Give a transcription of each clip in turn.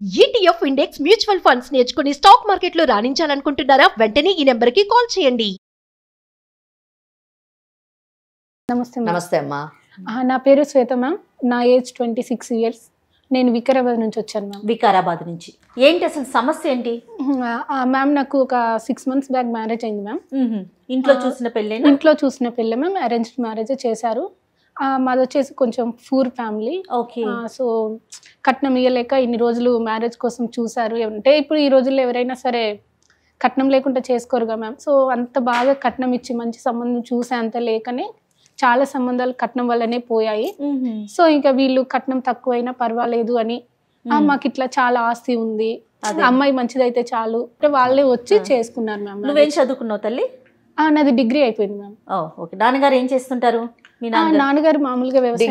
ETF index mutual funds నేర్చుకుని stock మార్కెట్లో రాణించాలనుకుంటున్నారా? వెంటనే ఈ నెంబర్కి కాల్ చేయండి. నమస్తే అమ్మా. నా పేరు శ్వేత మ్యామ్. నా ఏజ్ 26 ఇయర్స్. నేను వికారాబాద్ నుంచి వచ్చాను మ్యామ్. వికారాబాద్ నుంచి ఏంటి అసలు సమస్య ఏంటి? మ్యామ్ నాకు ఒక 6 months బ్యాక్ మ్యారేజ్ అయింది మ్యామ్. ఇంట్లో చూసిన పెళ్ళి? ఇంట్లో చూసిన పెళ్ళి మ్యామ్. అరేంజ్డ్ మ్యారేజ్ చేశారు. మాది వచ్చేసి కొంచెం పూర్ ఫ్యామిలీ. ఓకే. సో కట్నం ఇవ్వలేక ఇన్ని రోజులు మ్యారేజ్ కోసం చూసారు. అంటే ఇప్పుడు ఈ రోజుల్లో ఎవరైనా సరే కట్నం లేకుండా చేసుకోరుగా మ్యామ్. సో అంత బాగా కట్నం ఇచ్చి మంచి సంబంధం చూసే అంత లేకనే చాలా సంబంధాలు కట్నం వల్లనే పోయాయి. సో ఇంకా వీళ్ళు కట్నం తక్కువైనా పర్వాలేదు అని మాకు ఇట్లా చాలా ఆస్తి ఉంది, అమ్మాయి మంచిదైతే చాలు వాళ్ళే వచ్చి చేసుకున్నారు మ్యామ్. నువ్వేం చదువుకున్నావు తల్లి? నాది డిగ్రీ అయిపోయింది మ్యామ్. ఓకే. నాన్నగారు ఏం చేస్తుంటారు? నాన్నగారు మామూలుగా వ్యవసాయం.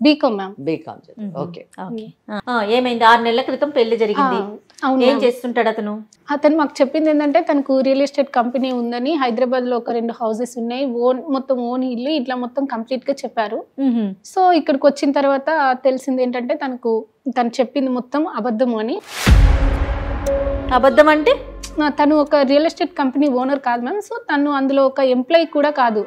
BCom ma'am. ఓకే. ఏమైంది? 6 నెలల క్రితం పెళ్లి జరిగింది. ఏం చేస్తుంటాడు అతను? అతను మాకు చెప్పింది ఏంటంటే తనకు రియల్ ఎస్టేట్ కంపెనీ ఉందని, హైదరాబాద్ లో ఒక 2 houses ఉన్నాయి, మొత్తం ఓన్ ఇల్లు, ఇట్లా మొత్తం కంప్లీట్ గా చెప్పారు. సో ఇక్కడికి వచ్చిన తర్వాత తెలిసింది ఏంటంటే తను చెప్పింది మొత్తం అబద్ధము అని. అబద్ధం అంటే? తను ఒక రియల్ ఎస్టేట్ కంపెనీ ఓనర్ కాదు మ్యామ్. సో తను అందులో ఒక ఎంప్లాయీ కూడా కాదు.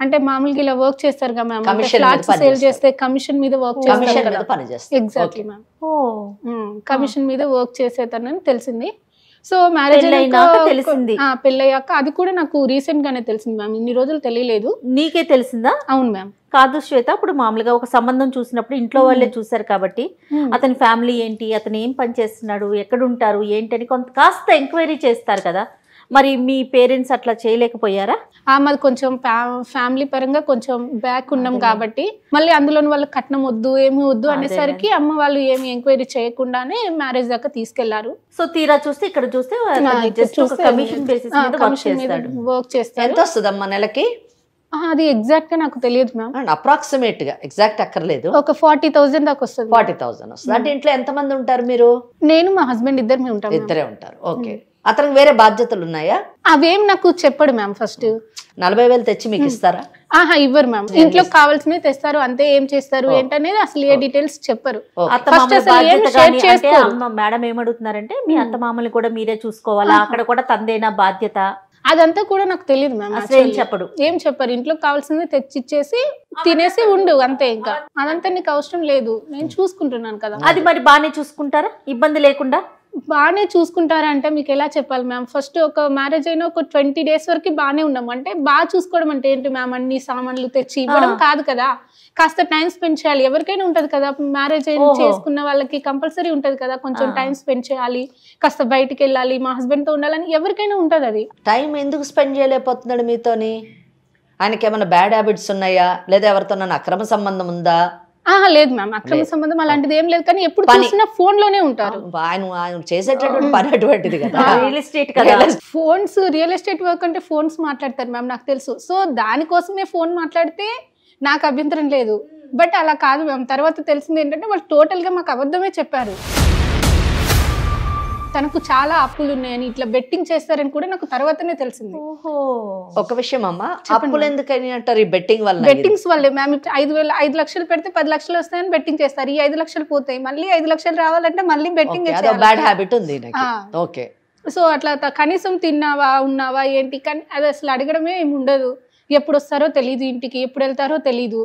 అంటే మామూలుగా ఇలా వర్క్ చేస్తారు కదా మ్యామ్, ఫ్లాట్స్ సేల్ చేస్తే కమిషన్ మీద వర్క్ చేస్తారు. Exactly ma'am. కమిషన్ మీద వర్క్ చేసేతనని తెలిసింది. సో మ్యారేజ్ తెలిసింది, పెళ్ళయ్యాక అది కూడా నాకు రీసెంట్ గానే తెలిసింది మ్యామ్. ఇన్ని రోజులు తెలియలేదు. నీకే తెలిసిందా? అవును మ్యామ్. కాదు శ్వేత, ఇప్పుడు మామూలుగా ఒక సంబంధం చూసినప్పుడు ఇంట్లో వాళ్ళే చూసారు కాబట్టి అతని ఫ్యామిలీ ఏంటి, అతను ఏం పని చేస్తున్నాడు, ఎక్కడ ఉంటారు ఏంటి అని కాస్త ఎంక్వైరీ చేస్తారు కదా. మరి మీ పేరెంట్స్ అట్లా చేయలేకపోయారా? మాది కొంచెం ఫ్యామిలీ పరంగా కొంచెం బ్యాక్ ఉన్నాం కాబట్టి మళ్ళీ అందులో వాళ్ళు కట్నం వద్దు ఏమి వద్దు అనేసరికి అమ్మ వాళ్ళు ఏమి ఎంక్వైరీ చేయకుండానే మ్యారేజ్ దాకా తీసుకెళ్లారు. సో తీరా చూస్తే ఇక్కడ చూస్తే కమిషన్ బేసిస్ మీద వర్క్ చేస్తారు. ఎంత వస్తుందమ్మా నెలకి? అది ఎగ్జాక్ట్ గా నాకు తెలియదు మ్యామ్. అప్రాక్సిమేట్ గా, ఎగ్జాక్ట్ అక్కర్లేదు, ఒక 40,000 దాకా వస్తుంది. 40,000 వస్తుంది. అంటే ఇంట్లో ఎంత మంది ఉంటారు మీరు? నేను మా హస్బెండ్ ఇద్దరు ఉంటాం. ఇద్దరే ఉంటారు. ఓకే. అతనికి వేరే బాధ్యతలు ఉన్నాయా? అవేం నాకు చెప్పడు మ్యామ్. ఫస్ట్ 40,000 తెచ్చి మీకు ఇస్తారా? ఇవ్వరు మ్యామ్. ఇంట్లో కావాల్సినవి తెస్తారు అంతే. ఏం చేస్తారు ఏంటనేది అసలు ఏ డీటెయిల్స్ చెప్పరు. మేడం ఏమడుగుతున్నారంటే మీ అత్త మామల్ని కూడా మీరే చూసుకోవాలా, అక్కడ కూడా తందేనా బాధ్యత? అదంతా కూడా నాకు తెలియదు మ్యామ్. ఏం చెప్పరు. ఇంట్లో కావాల్సింది తెచ్చిచ్చేసి తినేసి ఉండు అంతే. ఇంకా అదంతా నీకు అవసరం లేదు, నేను చూసుకుంటున్నాను కదా. అది మరి బాగానే చూసుకుంటారా ఇబ్బంది లేకుండా? బాగానే చూసుకుంటారా అంటే మీకు ఎలా చెప్పాలి మ్యామ్. ఫస్ట్ ఒక మ్యారేజ్ అయినా ఒక 20 days వరకు బాగానే ఉన్నాం. అంటే బాగా చూసుకోవడం అంటే ఏంటి మ్యామ్? అన్ని సామాన్లు తెచ్చి ఇవ్వడం కాదు కదా, కాస్త టైం స్పెండ్ చేయాలి. ఎవరికైనా ఉంటది కదా, మ్యారేజ్ చేసుకున్న వాళ్ళకి కంపల్సరీ ఉంటది కదా, కొంచెం టైం స్పెండ్ చేయాలి, కాస్త బయటికి వెళ్ళాలి, మా హస్బెండ్ తో ఉండాలని ఎవరికైనా ఉంటది. అది టైం ఎందుకు స్పెండ్ చేయలేకపోతున్నాడు మీతోని? ఆయనకి ఏమైనా బ్యాడ్ హ్యాబిట్స్ ఉన్నాయా, లేదా ఎవరితో అక్రమ సంబంధం ఉందా? లేదు మ్యామ్, అక్రమ సంబంధం అలాంటిది ఏం లేదు. కానీ ఎప్పుడు చూసినా ఫోన్ లోనే ఉంటారు. ఆయన చేసేటటువంటి పని అటువంటిది కదా. రియల్ ఎస్టేట్ కదా. ఫోన్స్, రియల్ ఎస్టేట్ వర్క్ అంటే ఫోన్స్ మాట్లాడతారు మ్యామ్, నాకు తెలుసు. సో దానికోసమే ఫోన్ మాట్లాడితే నాకు అభ్యంతరం లేదు. బట్ అలా కాదు మ్యామ్. తర్వాత తెలిసింది ఏంటంటే వాళ్ళు టోటల్ గా మాకు అబద్ధమే చెప్పారు. తనకు చాలా అప్పులు ఉన్నాయని, ఇట్లా బెట్టింగ్ చేస్తారని కూడా నాకు తర్వాతనే తెలిసింది. ఒక విషయం అమ్మా, అప్పులు ఎందుకని అంటారు? ఈ బెట్టింగ్ వల్ల? బెట్టింగ్స్ వల్లే మ్యామ్. 5 లక్షలు పెడితే 10 లక్షలు వస్తాయని బెట్టింగ్ చేస్తారు. ఈ 5 లక్షలు పోతాయి, మళ్ళీ 5 లక్షలు రావాలంటే మళ్ళీ బెట్టింగ్. బ్యాడ్ హ్యాబిట్ ఉంది. ఓకే. సో అట్లా కనీసం తిన్నావా ఉన్నావా ఏంటి కానీ అది అసలు అడగడమే ఏమి ఉండదు. ఎప్పుడు వస్తారో తెలీదు, ఇంటికి ఎప్పుడు వెళ్తారో తెలీదు.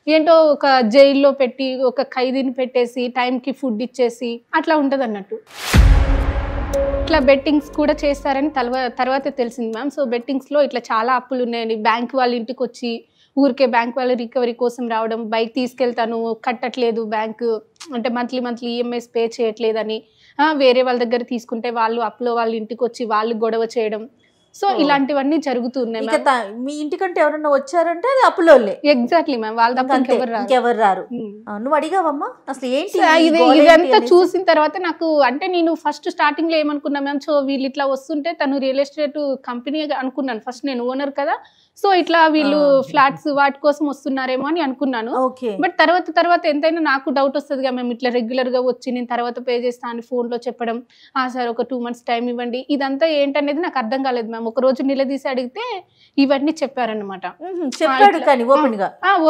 ఏంటో ఒక జైల్లో పెట్టి ఒక ఖైదీని పెట్టేసి టైంకి ఫుడ్ ఇచ్చేసి అట్లా ఉంటది అన్నట్టు. ఇట్లా బెట్టింగ్స్ కూడా చేస్తారని తర్వాత తెలిసింది మ్యామ్. సో బెట్టింగ్స్లో ఇట్లా చాలా అప్పులు ఉన్నాయని, బ్యాంక్ వాళ్ళ ఇంటికి వచ్చి ఊరికే బ్యాంక్ వాళ్ళ రికవరీ కోసం రావడం, బైక్ తీసుకెళ్తాను కట్టట్లేదు బ్యాంకు అంటే మంత్లీ ఈఎంఐస్ పే చేయట్లేదని, వేరే వాళ్ళ దగ్గర తీసుకుంటే వాళ్ళు అప్పులో వాళ్ళ ఇంటికి వచ్చి వాళ్ళు గొడవ చేయడం. సో ఇలాంటివన్నీ జరుగుతున్నాయి. మీ ఇంటికంటే ఎవరన్నా వచ్చారంటే అది అప్పులోళ్ళే. Exactly ma'am. వాళ్ళ తప్ప ఇంకెవరు రారు. నువ్వు అడిగావమ్మా అసలు ఏంటి ఇదంతా చూసిన తర్వాత నాకు అంటే నేను ఫస్ట్ స్టార్టింగ్ లో ఏమనుకున్నా మ్యామ్, సో వీళ్ళు ఇట్లా వస్తుంటే తను రియల్ ఎస్టేట్ కంపెనీ అనుకున్నాను ఫస్ట్. నేను ఓనర్ కదా, సో ఇట్లా వీళ్ళు ఫ్లాట్స్ వాటి కోసం వస్తున్నారేమో అని అనుకున్నాను. బట్ తర్వాత ఎంతైనా నాకు డౌట్ వస్తుంది కదా, మేము ఇట్లా రెగ్యులర్ గా వచ్చి నేను తర్వాత పే చేస్తా అని ఫోన్ లో చెప్పడం, సార్ ఒక 2 months టైం ఇవ్వండి, ఇదంతా ఏంటనేది నాకు అర్థం కాలేదు మ్యామ్. ఒక రోజు నిలదీసి అడిగితే ఇవన్నీ చెప్పారనమాట.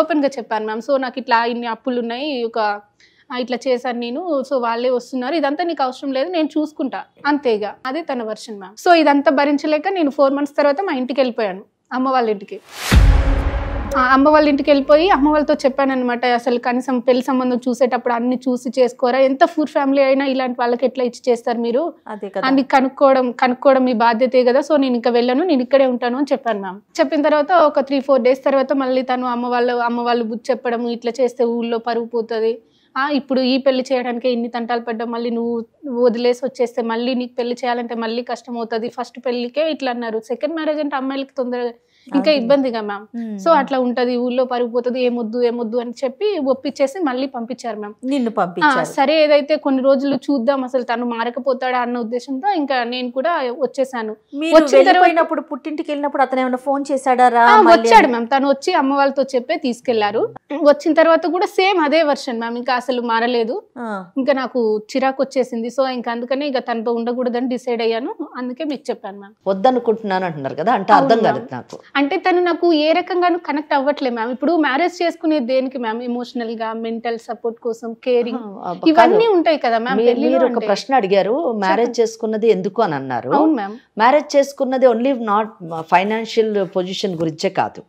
ఓపెన్ గా చెప్పాను మ్యామ్. సో నాకు ఇట్లా ఇన్ని అప్పులు ఉన్నాయి, ఒక ఇట్లా చేశాను నేను, సో వాళ్ళే వస్తున్నారు, ఇదంతా నీకు అవసరం లేదు, నేను చూసుకుంటా అంతేగా. అదే తన వర్షన్ మ్యామ్. సో ఇదంతా భరించలేక నేను 4 months తర్వాత మా ఇంటికి వెళ్ళిపోయాను, అమ్మ వాళ్ళ ఇంటికి. అమ్మ వాళ్ళ ఇంటికి వెళ్ళిపోయి అమ్మ వాళ్ళతో చెప్పాను అనమాట, అసలు కనీసం పెళ్లి సంబంధం చూసేటప్పుడు అన్ని చూసి చేసుకోరా, ఎంత పూర్ ఫ్యామిలీ అయినా ఇలాంటి వాళ్ళకి ఎట్లా ఇచ్చి చేస్తారు మీరు అని కనుక్కోవడం మీ బాధ్యతే కదా, సో నేను ఇంకా వెళ్ళను, నేను ఇక్కడే ఉంటాను అని చెప్పాను మ్యామ్. చెప్పిన తర్వాత ఒక 3-4 days తర్వాత మళ్ళీ తను అమ్మ వాళ్ళు బుద్ధి చెప్పడం, ఇట్లా చేస్తే ఊళ్ళో పరుగు పోతుంది, ఇప్పుడు ఈ పెళ్లి చేయడానికి ఇన్ని తంటాలు పడ్డావు, మళ్ళీ నువ్వు వదిలేసి వచ్చేస్తే మళ్ళీ నీకు పెళ్లి చేయాలంటే మళ్ళీ కష్టం అవుతుంది, ఫస్ట్ పెళ్లికే ఇట్లా అన్నారు, సెకండ్ మ్యారేజ్ అంటే అమ్మాయిలకి తొందరగా ఇంకా ఇబ్బందిగా మ్యామ్. సో అట్లా ఉంటది, ఊళ్ళో పరుగుపోతుంది, ఏమొద్దు అని చెప్పి ఒప్పించేసి మళ్ళీ పంపించారు మ్యామ్. నిన్ను పంపించారు. సరే ఏదైతే కొన్ని రోజులు చూద్దాం అసలు తను మారకపోతాడా అన్న ఉద్దేశంతో ఇంకా నేను కూడా వచ్చేసాను. వెళ్ళిపోయినప్పుడు పుట్టింటికి వెళ్ళినప్పుడు అతను ఏమైనా ఫోన్ చేశాడా? వచ్చాడు మ్యామ్, తను వచ్చి అమ్మ వాళ్ళతో చెప్పే తీసుకెళ్లారు. వచ్చిన తర్వాత కూడా సేమ్ అదే వర్షన్ మ్యామ్, ఇంకా అసలు మారలేదు, ఇంకా నాకు చిరాకు వచ్చేసింది. సో ఇంకా అందుకనే ఇక తనతో ఉండకూడదని డిసైడ్ అయ్యాను, అందుకే మీకు చెప్పాను మ్యామ్. వద్దనుకుంటున్నాను అంటున్నారు కదా, అంటే అర్థం కాదు నాకు. అంటే తను నాకు ఏ రకంగానూ కనెక్ట్ అవ్వట్లేదు మ్యామ్. ఇప్పుడు మ్యారేజ్ చేసుకునేది దేనికి మ్యామ్? ఎమోషనల్ గా, మెంటల్ సపోర్ట్ కోసం, కేరింగ్ ఇవన్నీ ఉంటాయి కదా మ్యామ్. మీరు ఒక ప్రశ్న అడిగారు, మ్యారేజ్ చేసుకున్నది ఎందుకు అని అన్నారు. అవును మ్యామ్. మ్యారేజ్ చేసుకున్నది ఓన్లీ నాట్ ఫైనాన్షియల్ పొజిషన్ గురించే కాదు,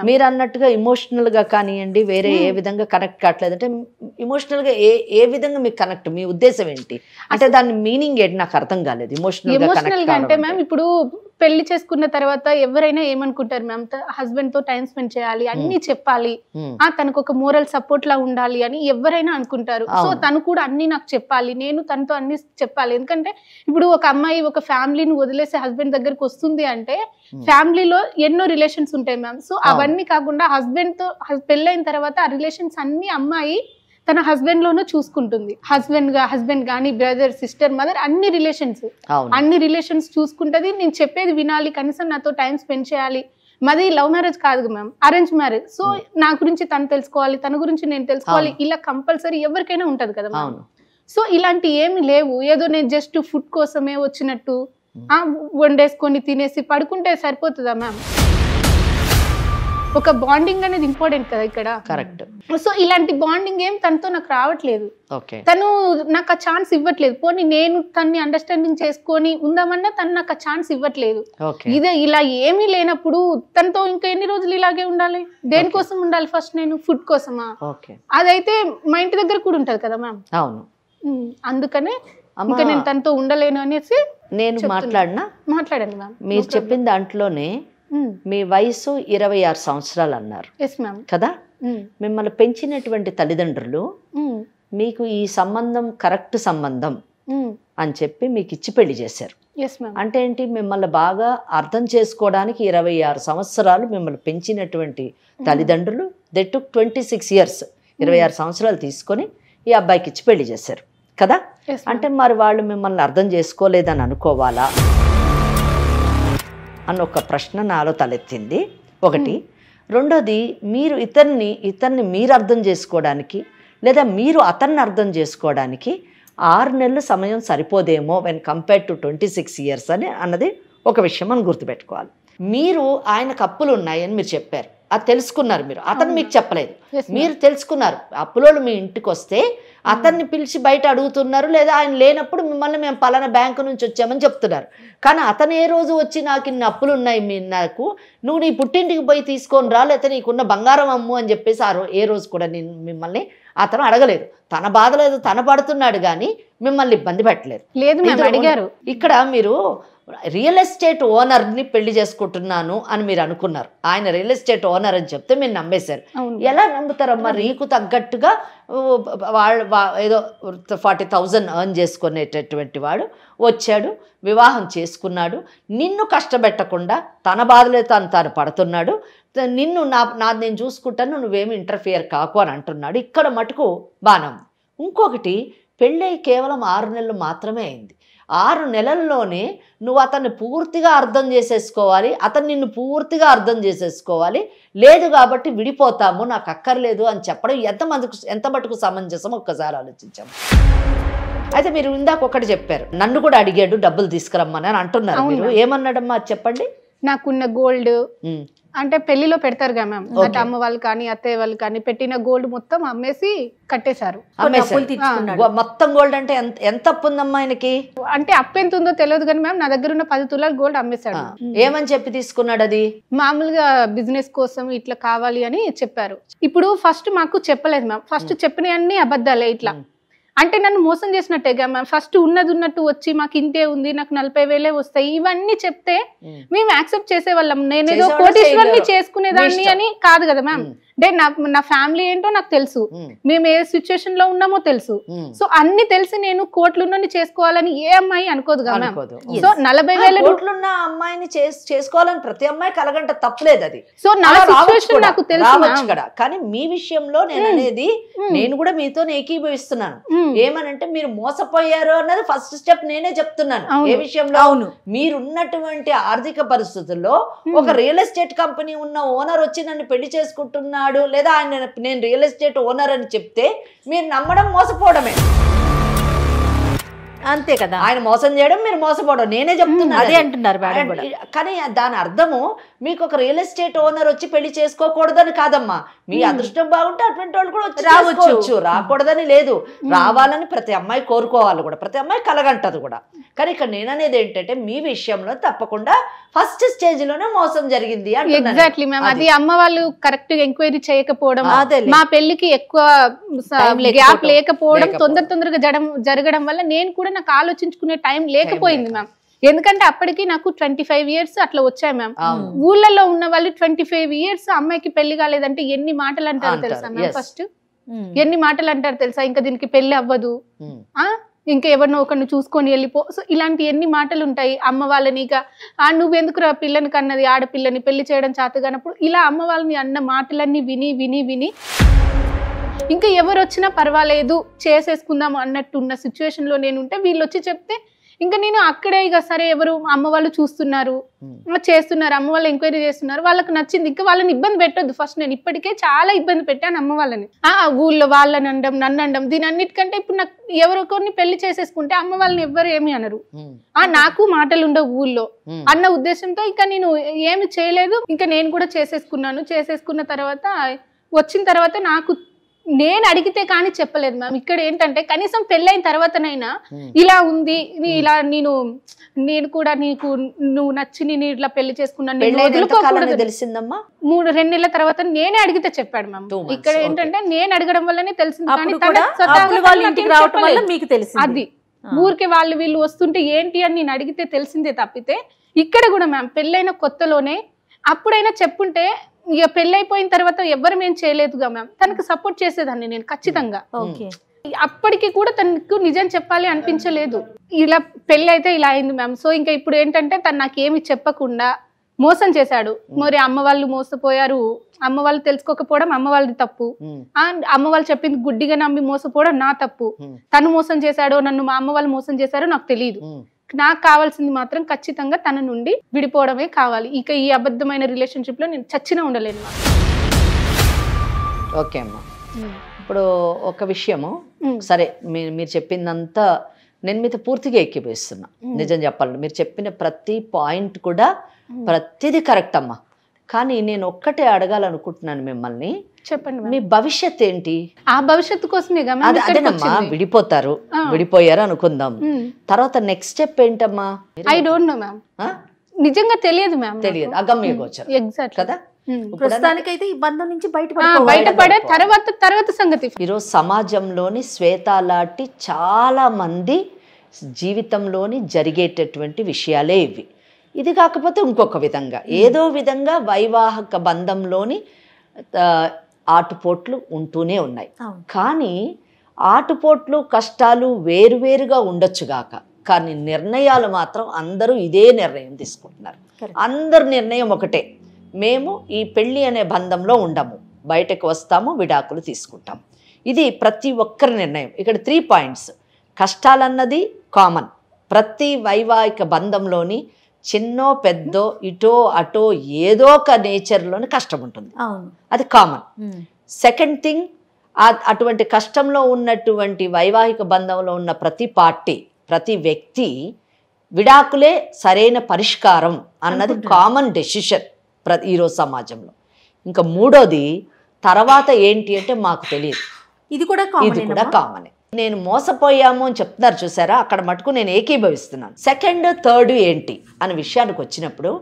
మీరు అన్నట్టుగా ఇమోషనల్ గా కానివ్వండి, వేరే ఏ విధంగా కనెక్ట్ కావట్లేదు అంటే ఇమోషనల్ గా ఏ విధంగా మీకు కనెక్ట్, మీ ఉద్దేశం ఏంటి అంటే దాని మీనింగ్ ఏంటి నాకు అర్థం కాలేదు. ఎమోషనల్ గా అంటే మ్యామ్ ఇప్పుడు పెళ్లి చేసుకున్న తర్వాత ఎవరైనా ఏమనుకుంటారు మ్యామ్, హస్బెండ్ తో టైం స్పెండ్ చేయాలి, అన్ని చెప్పాలి, తనకు ఒక మోరల్ సపోర్ట్ లా ఉండాలి అని ఎవరైనా అనుకుంటారు. సో తను కూడా అన్ని నాకు చెప్పాలి, నేను తనతో అన్ని చెప్పాలి. ఎందుకంటే ఇప్పుడు ఒక అమ్మాయి ఒక ఫ్యామిలీని వదిలేసి హస్బెండ్ దగ్గరకు వస్తుంది అంటే ఫ్యామిలీలో ఎన్నో రిలేషన్స్ ఉంటాయి మ్యామ్. సో అవన్నీ కాకుండా హస్బెండ్ తో పెళ్ళైన తర్వాత ఆ రిలేషన్స్ అన్ని అమ్మాయి తన హస్బెండ్ లోనూ చూసుకుంటుంది. హస్బెండ్ గానీ, బ్రదర్, సిస్టర్, మదర్, అన్ని రిలేషన్స్ చూసుకుంటది. నేను చెప్పేది వినాలి, కనీసం నాతో టైం స్పెండ్ చేయాలి. మాది లవ్ మ్యారేజ్ కాదు మ్యామ్, అరేంజ్ మ్యారేజ్. సో నా గురించి తను తెలుసుకోవాలి, తన గురించి నేను తెలుసుకోవాలి, ఇలా కంపల్సరీ ఎవరికైనా ఉంటది కదా మ్యామ్. సో ఇలాంటి ఏమి లేవు, ఏదో నేను జస్ట్ ఫుడ్ కోసమే వచ్చినట్టు వండేసుకొని తినేసి పడుకుంటే సరిపోతుందా మ్యామ్? ఒక బాండింగ్ అనేది ఇంపార్టెంట్ కదా ఇక్కడ. కరెక్ట్. సో ఇలాంటి బాండింగ్ ఏం తనతో నాకు రావట్లేదు, తను నాకు ఆ ఛాన్స్ ఇవ్వట్లేదు. పోనీ నేను తన్ని అండర్స్టాండింగ్ చేసుకొని ఉందామన్నా తను నాకు ఆ ఛాన్స్ ఇవ్వట్లేదు. ఇదే ఇలా ఏమీ లేనప్పుడు తనతో ఇంకా ఎన్ని రోజులు ఇలాగే ఉండాలి? దేనికోసం ఉండాలి? ఫస్ట్ నేను ఫుడ్ కోసమా? అదైతే మా ఇంటి దగ్గర కూడా ఉంటది కదా మ్యామ్. అవును, అందుకనే ఇంకా నేను తనతో ఉండలేను అనేసి నేను మాట్లాడాను మ్యామ్. మీరు చెప్పిన దాంట్లోనే మీ వయసు 26 సంవత్సరాలు అన్నారు కదా, మిమ్మల్ని పెంచినటువంటి తల్లిదండ్రులు మీకు ఈ సంబంధం కరెక్ట్ సంబంధం అని చెప్పి మీకు ఇచ్చి పెళ్లి చేశారు. అంటే ఏంటి, మిమ్మల్ని బాగా అర్థం చేసుకోవడానికి 26 సంవత్సరాలు మిమ్మల్ని పెంచినటువంటి తల్లిదండ్రులు దే టుక్ 26 years 26 సంవత్సరాలు తీసుకొని ఈ అబ్బాయికి ఇచ్చి పెళ్లి చేశారు కదా. అంటే మరి వాళ్ళు మిమ్మల్ని అర్థం చేసుకోలేదని అనుకోవాలా అన్న ఒక ప్రశ్న నాలో తలెత్తింది ఒకటి. రెండోది, మీరు ఇతన్ని మీరు అర్థం చేసుకోవడానికి లేదా మీరు అతన్ని అర్థం చేసుకోవడానికి 6 నెలల సమయం సరిపోదేమో వెన్ కంపేర్డ్ టు 26 years అని అన్నది ఒక విషయం మనం గుర్తుపెట్టుకోవాలి. మీరు ఆయనకు అప్పులు ఉన్నాయని మీరు చెప్పారు, అది తెలుసుకున్నారు మీరు, అతను మీకు చెప్పలేదు, మీరు తెలుసుకున్నారు. అప్పులోళ్ళు మీ ఇంటికి వస్తే అతన్ని పిలిచి బయట అడుగుతున్నారు, లేదా ఆయన లేనప్పుడు మిమ్మల్ని మేము పలానా బ్యాంకు నుంచి వచ్చామని చెప్తున్నారు. కానీ అతను ఏ రోజు వచ్చి నాకు ఇన్ని అప్పులు ఉన్నాయి నాకు, నువ్వు నీ పుట్టింటికి పోయి తీసుకొని రా, లేకపోతే నీకున్న బంగారం అమ్ము అని చెప్పేసి ఏ రోజు కూడా మిమ్మల్ని అతను అడగలేదు. తన బాధలేదు తన పడుతున్నాడు కానీ మిమ్మల్ని ఇబ్బంది పెట్టలేదు. అడిగారు. ఇక్కడ మీరు రియల్ ఎస్టేట్ ఓనర్ని పెళ్లి చేసుకుంటున్నాను అని మీరు అనుకున్నారు, ఆయన రియల్ ఎస్టేట్ ఓనర్ అని చెప్తే మీరు నమ్మేశారు. ఎలా నమ్ముతారమ్మా? రీకు తగ్గట్టుగా ఏదో 40,000 ఎర్న్ చేసుకునేటటువంటి వాడు వచ్చాడు, వివాహం చేసుకున్నాడు, నిన్ను కష్టపెట్టకుండా తన బాధలే తాను పడుతున్నాడు, నిన్ను నేను చూసుకుంటాను, నువ్వేమి ఇంటర్ఫియర్ కాకు అని అంటున్నాడు. ఇక్కడ మటుకు బాణం. ఇంకొకటి, పెళ్ళై కేవలం 6 నెలలు మాత్రమే అయింది. 6 నెలల్లోనే నువ్వు అతన్ని పూర్తిగా అర్థం చేసేసుకోవాలి, అతను నిన్ను పూర్తిగా అర్థం చేసేసుకోవాలి, లేదు కాబట్టి విడిపోతాము, నాకు అక్కర్లేదు అని చెప్పడం ఎంత మటుకు సమంజసం ఒక్కసారి ఆలోచించాము. అయితే మీరు ఇందాక ఒకటి చెప్పారు, నన్ను కూడా అడిగాడు డబ్బులు తీసుకురమ్మని అని అంటున్నారు. మీరు ఏమన్నాడమ్మా చెప్పండి. నాకున్న గోల్డ్ అంటే పెళ్లిలో పెడతారు కదా మ్యామ్, అంటే అమ్మ వాళ్ళు కానీ అత్తయ్య వాళ్ళు కానీ పెట్టిన గోల్డ్ మొత్తం అమ్మేసి కట్టేశారు. మొత్తం గోల్డ్ అంటే ఎంత అప్పు ఉందమ్మా ఆయనకి? అంటే అప్పు ఎంత ఉందో తెలియదు కానీ మ్యామ్ నా దగ్గర ఉన్న 10 తులాల గోల్డ్ అమ్మేశాడు. ఏమని చెప్పి తీసుకున్నాడు? అది మామూలుగా బిజినెస్ కోసం ఇట్లా కావాలి అని చెప్పారు. ఇప్పుడు ఫస్ట్ మాకు చెప్పలేదు మ్యామ్, ఫస్ట్ చెప్పిన అన్ని అబద్ధాలే. ఇట్లా అంటే నన్ను మోసం చేసినట్టేగా మ్యామ్. ఫస్ట్ ఉన్నది ఉన్నట్టు వచ్చి మాకు ఇంతే ఉంది, నాకు 40,000 వస్తాయి, ఇవన్నీ చెప్తే మేము యాక్సెప్ట్ చేసేవాళ్ళం. నేనేదో కోటీశ్వరుని చేసుకునేదాన్ని అని కాదు కదా మ్యామ్. అంటే నా ఫ్యామిలీ ఏంటో నాకు తెలుసు, మేము ఏ సిచ్యువేషన్ లో ఉన్నామో తెలుసు. సో అన్ని తెలిసి నేను కోట్లున్నని చేసుకోవాలని ఏ అమ్మాయి అనుకోదు కదా మ్యామ్. సో 40,000 కోట్లున్న అమ్మాయిని చేసుకోవాలని ప్రతి అమ్మాయి కలగంట తప్పలేదు. అది సో నా సిచ్యువేషన్ నాకు తెలుసు కదా. కానీ మీ విషయంలో నేను అనేది, నేను కూడా మీతో ఏకీభవిస్తున్నాను. ఏమనంటే మీరు మోసపోయారు అన్నది ఫస్ట్ స్టెప్ నేనే చెప్తున్నాను. ఏ విషయంలో? మీరున్నటువంటి ఆర్థిక పరిస్థితుల్లో ఒక రియల్ ఎస్టేట్ కంపెనీ ఉన్న ఓనర్ వచ్చి నన్ను పెళ్లి చేసుకుంటున్నాడు, లేదా ఆయన నేను రియల్ ఎస్టేట్ ఓనర్ అని చెప్తే మీరు నమ్మడం మోసపోవడమే. అంతే కదా. ఆయన మోసం చేయడం, మీరు మోసపోవడం. నేనే చెప్తున్నా అదే అంటున్నారు. కానీ దాని అర్థము మీకు ఒక రియల్ ఎస్టేట్ ఓనర్ వచ్చి పెళ్లి చేసుకోకూడదని కాదమ్మా. మీ అదృష్టం బాగుంటే అటువంటి వాళ్ళు కూడా వచ్చి రావచ్చు, రాకూడదని లేదు. రావాలని ప్రతి అమ్మాయి కోరుకోవాలి కూడా, ప్రతి అమ్మాయి కలగంటది కూడా. కానీ ఇక్కడ నేననేది ఏంటంటే మీ విషయంలో తప్పకుండా ఫస్ట్ స్టేజ్ లోనే మోసం జరిగింది. Exactly ma'am. అది అమ్మ వాళ్ళు కరెక్ట్ గా ఎంక్వైరీ చేయకపోవడం, మా పెళ్లికి ఎక్కువ గ్యాప్ లేకపోవడం, తొందరగా జరగడం వల్ల నేను కూడా నాకు ఆలోచించుకునే టైం లేకపోయింది మ్యామ్. ఎందుకంటే అప్పటికి నాకు 25 years అట్లా వచ్చాయి మ్యామ్. ఊళ్ళల్లో ఉన్న వాళ్ళు 25 years అమ్మాయికి పెళ్లి కాలేదంటే ఎన్ని మాటలు అంటారు తెలుసా మ్యామ్? ఫస్ట్ ఎన్ని మాటలు అంటారు తెలుసా? ఇంకా దీనికి పెళ్లి అవ్వదు, ఇంకా ఎవరినో ఒకరిని చూసుకొని వెళ్ళిపో. సో ఇలాంటి ఎన్ని మాటలు ఉంటాయి అమ్మ వాళ్ళని. ఇక నువ్వెందుకు రా పిల్లని కన్నది, ఆడపిల్లని పెళ్లి చేయడం చేతగానప్పుడు ఇలా అమ్మ వాళ్ళని అన్న మాటలన్నీ విని విని విని ఇంకా ఎవరు వచ్చినా పర్వాలేదు చేసేసుకుందాము అన్నట్టున్న సిచ్యువేషన్ లో నేను ఉంటే వీళ్ళు వచ్చి చెప్తే ఇంకా నేను అక్కడే ఇక సరే ఎవరు అమ్మ వాళ్ళు చూస్తున్నారు, చేస్తున్నారు, అమ్మ వాళ్ళు ఎంక్వైరీ చేస్తున్నారు, వాళ్ళకి నచ్చింది, ఇంకా వాళ్ళని ఇబ్బంది పెట్టొద్దు. ఫస్ట్ నేను ఇప్పటికే చాలా ఇబ్బంది పెట్టాను అమ్మ వాళ్ళని. ఊళ్ళో వాళ్ళని అనడం, నన్ను అనడం, దీని అన్నిటికంటే ఇప్పుడు నాకు ఎవరికొన్ని పెళ్లి చేసేసుకుంటే అమ్మ వాళ్ళని ఎవ్వరు ఏమి అనరు, నాకు మాటలు ఉండవు ఊళ్ళో అన్న ఉద్దేశంతో ఇంకా నేను ఏమి చేయలేదు. ఇంకా నేను కూడా చేసేసుకున్న తర్వాత వచ్చిన తర్వాత నాకు నేను అడిగితే కానీ చెప్పలేదు మ్యామ్. ఇక్కడ ఏంటంటే కనీసం పెళ్ళైన తర్వాతనైనా ఇలా ఉంది, ఇలా నేను కూడా నువ్వు నచ్చి నేను ఇట్లా పెళ్లి చేసుకున్నాను తెలిసిందమ్మా. 2 నెలల తర్వాత నేనే అడిగితే చెప్పాడు మ్యామ్. ఇక్కడ ఏంటంటే నేను అడగడం వల్లనే తెలిసింది. అది ఊరికే వాళ్ళు వీళ్ళు వస్తుంటే ఏంటి అని నేను అడిగితే తెలిసిందే తప్పితే ఇక్కడ కూడా మ్యామ్ పెళ్ళైన కొత్తలోనే అప్పుడైనా చెప్పుంటే ఇక పెళ్ళైపోయిన తర్వాత ఎవ్వరు మేము చేయలేదుగా మ్యామ్. తనకు సపోర్ట్ చేసేదాన్ని నేను ఖచ్చితంగా. అప్పటికి కూడా తనకు నిజం చెప్పాలి అనిపించలేదు. ఇలా పెళ్ళి అయితే ఇలా అయింది మ్యామ్. సో ఇంకా ఇప్పుడు ఏంటంటే తను నాకేమి చెప్పకుండా మోసం చేశాడు. మరి అమ్మ వాళ్ళు మోసపోయారు, అమ్మ వాళ్ళు తెలుసుకోకపోవడం అమ్మ వాళ్ళది తప్పు, అమ్మ వాళ్ళు చెప్పింది గుడ్డిగా నమ్మి మోసపోవడం నా తప్పు. తను మోసం చేశాడో నన్ను మా అమ్మ వాళ్ళు మోసం చేశారో నాకు తెలియదు. నాకు కావాల్సింది మాత్రం ఖచ్చితంగా తన నుండి విడిపోవడమే కావాలి. ఇక ఈ అబద్ధమైన రిలేషన్షిప్ లో నేను చచ్చినా ఉండలేను. ఓకే అమ్మా. ఇప్పుడు ఒక విషయము, సరే మీరు చెప్పిందంతా నేను మీతో పూర్తిగా ఎక్కిపోయిస్తున్నా. నిజం చెప్పాలంటే మీరు చెప్పిన ప్రతి పాయింట్ కూడా ప్రతిదీ కరెక్ట్ అమ్మా. కానీ నేను ఒక్కటే అడగాలనుకుంటున్నాను మిమ్మల్ని, చెప్పండి మీ భవిష్యత్ ఏంటి? ఆ భవిష్యత్తు కోసమే అదేనమ్మా, విడిపోయారు అనుకుందాం, తర్వాత నెక్స్ట్ స్టెప్ ఏంటమ్మా? I don't know ma'am. నిజంగా తెలియదు మ్యామ్, తెలియదు, అగమ్య గోచరం. ఎగ్జాక్ట్ కదా. ప్రస్తుతానికైతే ఈ బంధం నుంచి బయటపడే తర్వాత సంగతి. ఈరోజు సమాజంలోని శ్వేత లాంటి చాలా మంది జీవితంలోని జరిగేటటువంటి విషయాలే ఇవి. ఇది కాకపోతే ఇంకొక విధంగా ఏదో విధంగా వైవాహిక బంధంలోని ఆటుపోట్లు ఉంటూనే ఉన్నాయి. కానీ ఆటుపోట్లు కష్టాలు వేరువేరుగా ఉండొచ్చుగాక, కానీ నిర్ణయాలు మాత్రం అందరూ ఇదే నిర్ణయం తీసుకుంటున్నారు. అందరు నిర్ణయం ఒకటే, మేము ఈ పెళ్ళి అనే బంధంలో ఉండము, బయటకు వస్తాము, విడాకులు తీసుకుంటాం. ఇది ప్రతి ఒక్కరి నిర్ణయం. ఇక్కడ 3 పాయింట్స్. కష్టాలన్నది కామన్, ప్రతి వైవాహిక బంధంలోని చిన్నో పెద్దో ఇటో అటో ఏదో ఒక నేచర్లోని కష్టం ఉంటుంది, అది కామన్. సెకండ్ థింగ్, అటువంటి కష్టంలో ఉన్నటువంటి వైవాహిక బంధంలో ఉన్న ప్రతి పార్టీ, ప్రతి వ్యక్తి విడాకులే సరైన పరిష్కారం అన్నది కామన్ డెసిషన్ ఈరోజు సమాజంలో. ఇంకా మూడోది తర్వాత ఏంటి అంటే మాకు తెలియదు, ఇది కూడా కామనే. నేను మోసపోయాము అని చెప్తున్నారు చూసారా, అక్కడ మటుకు నేను ఏకీభవిస్తున్నాను. సెకండ్ థర్డ్ ఏంటి అనే విషయానికి వచ్చినప్పుడు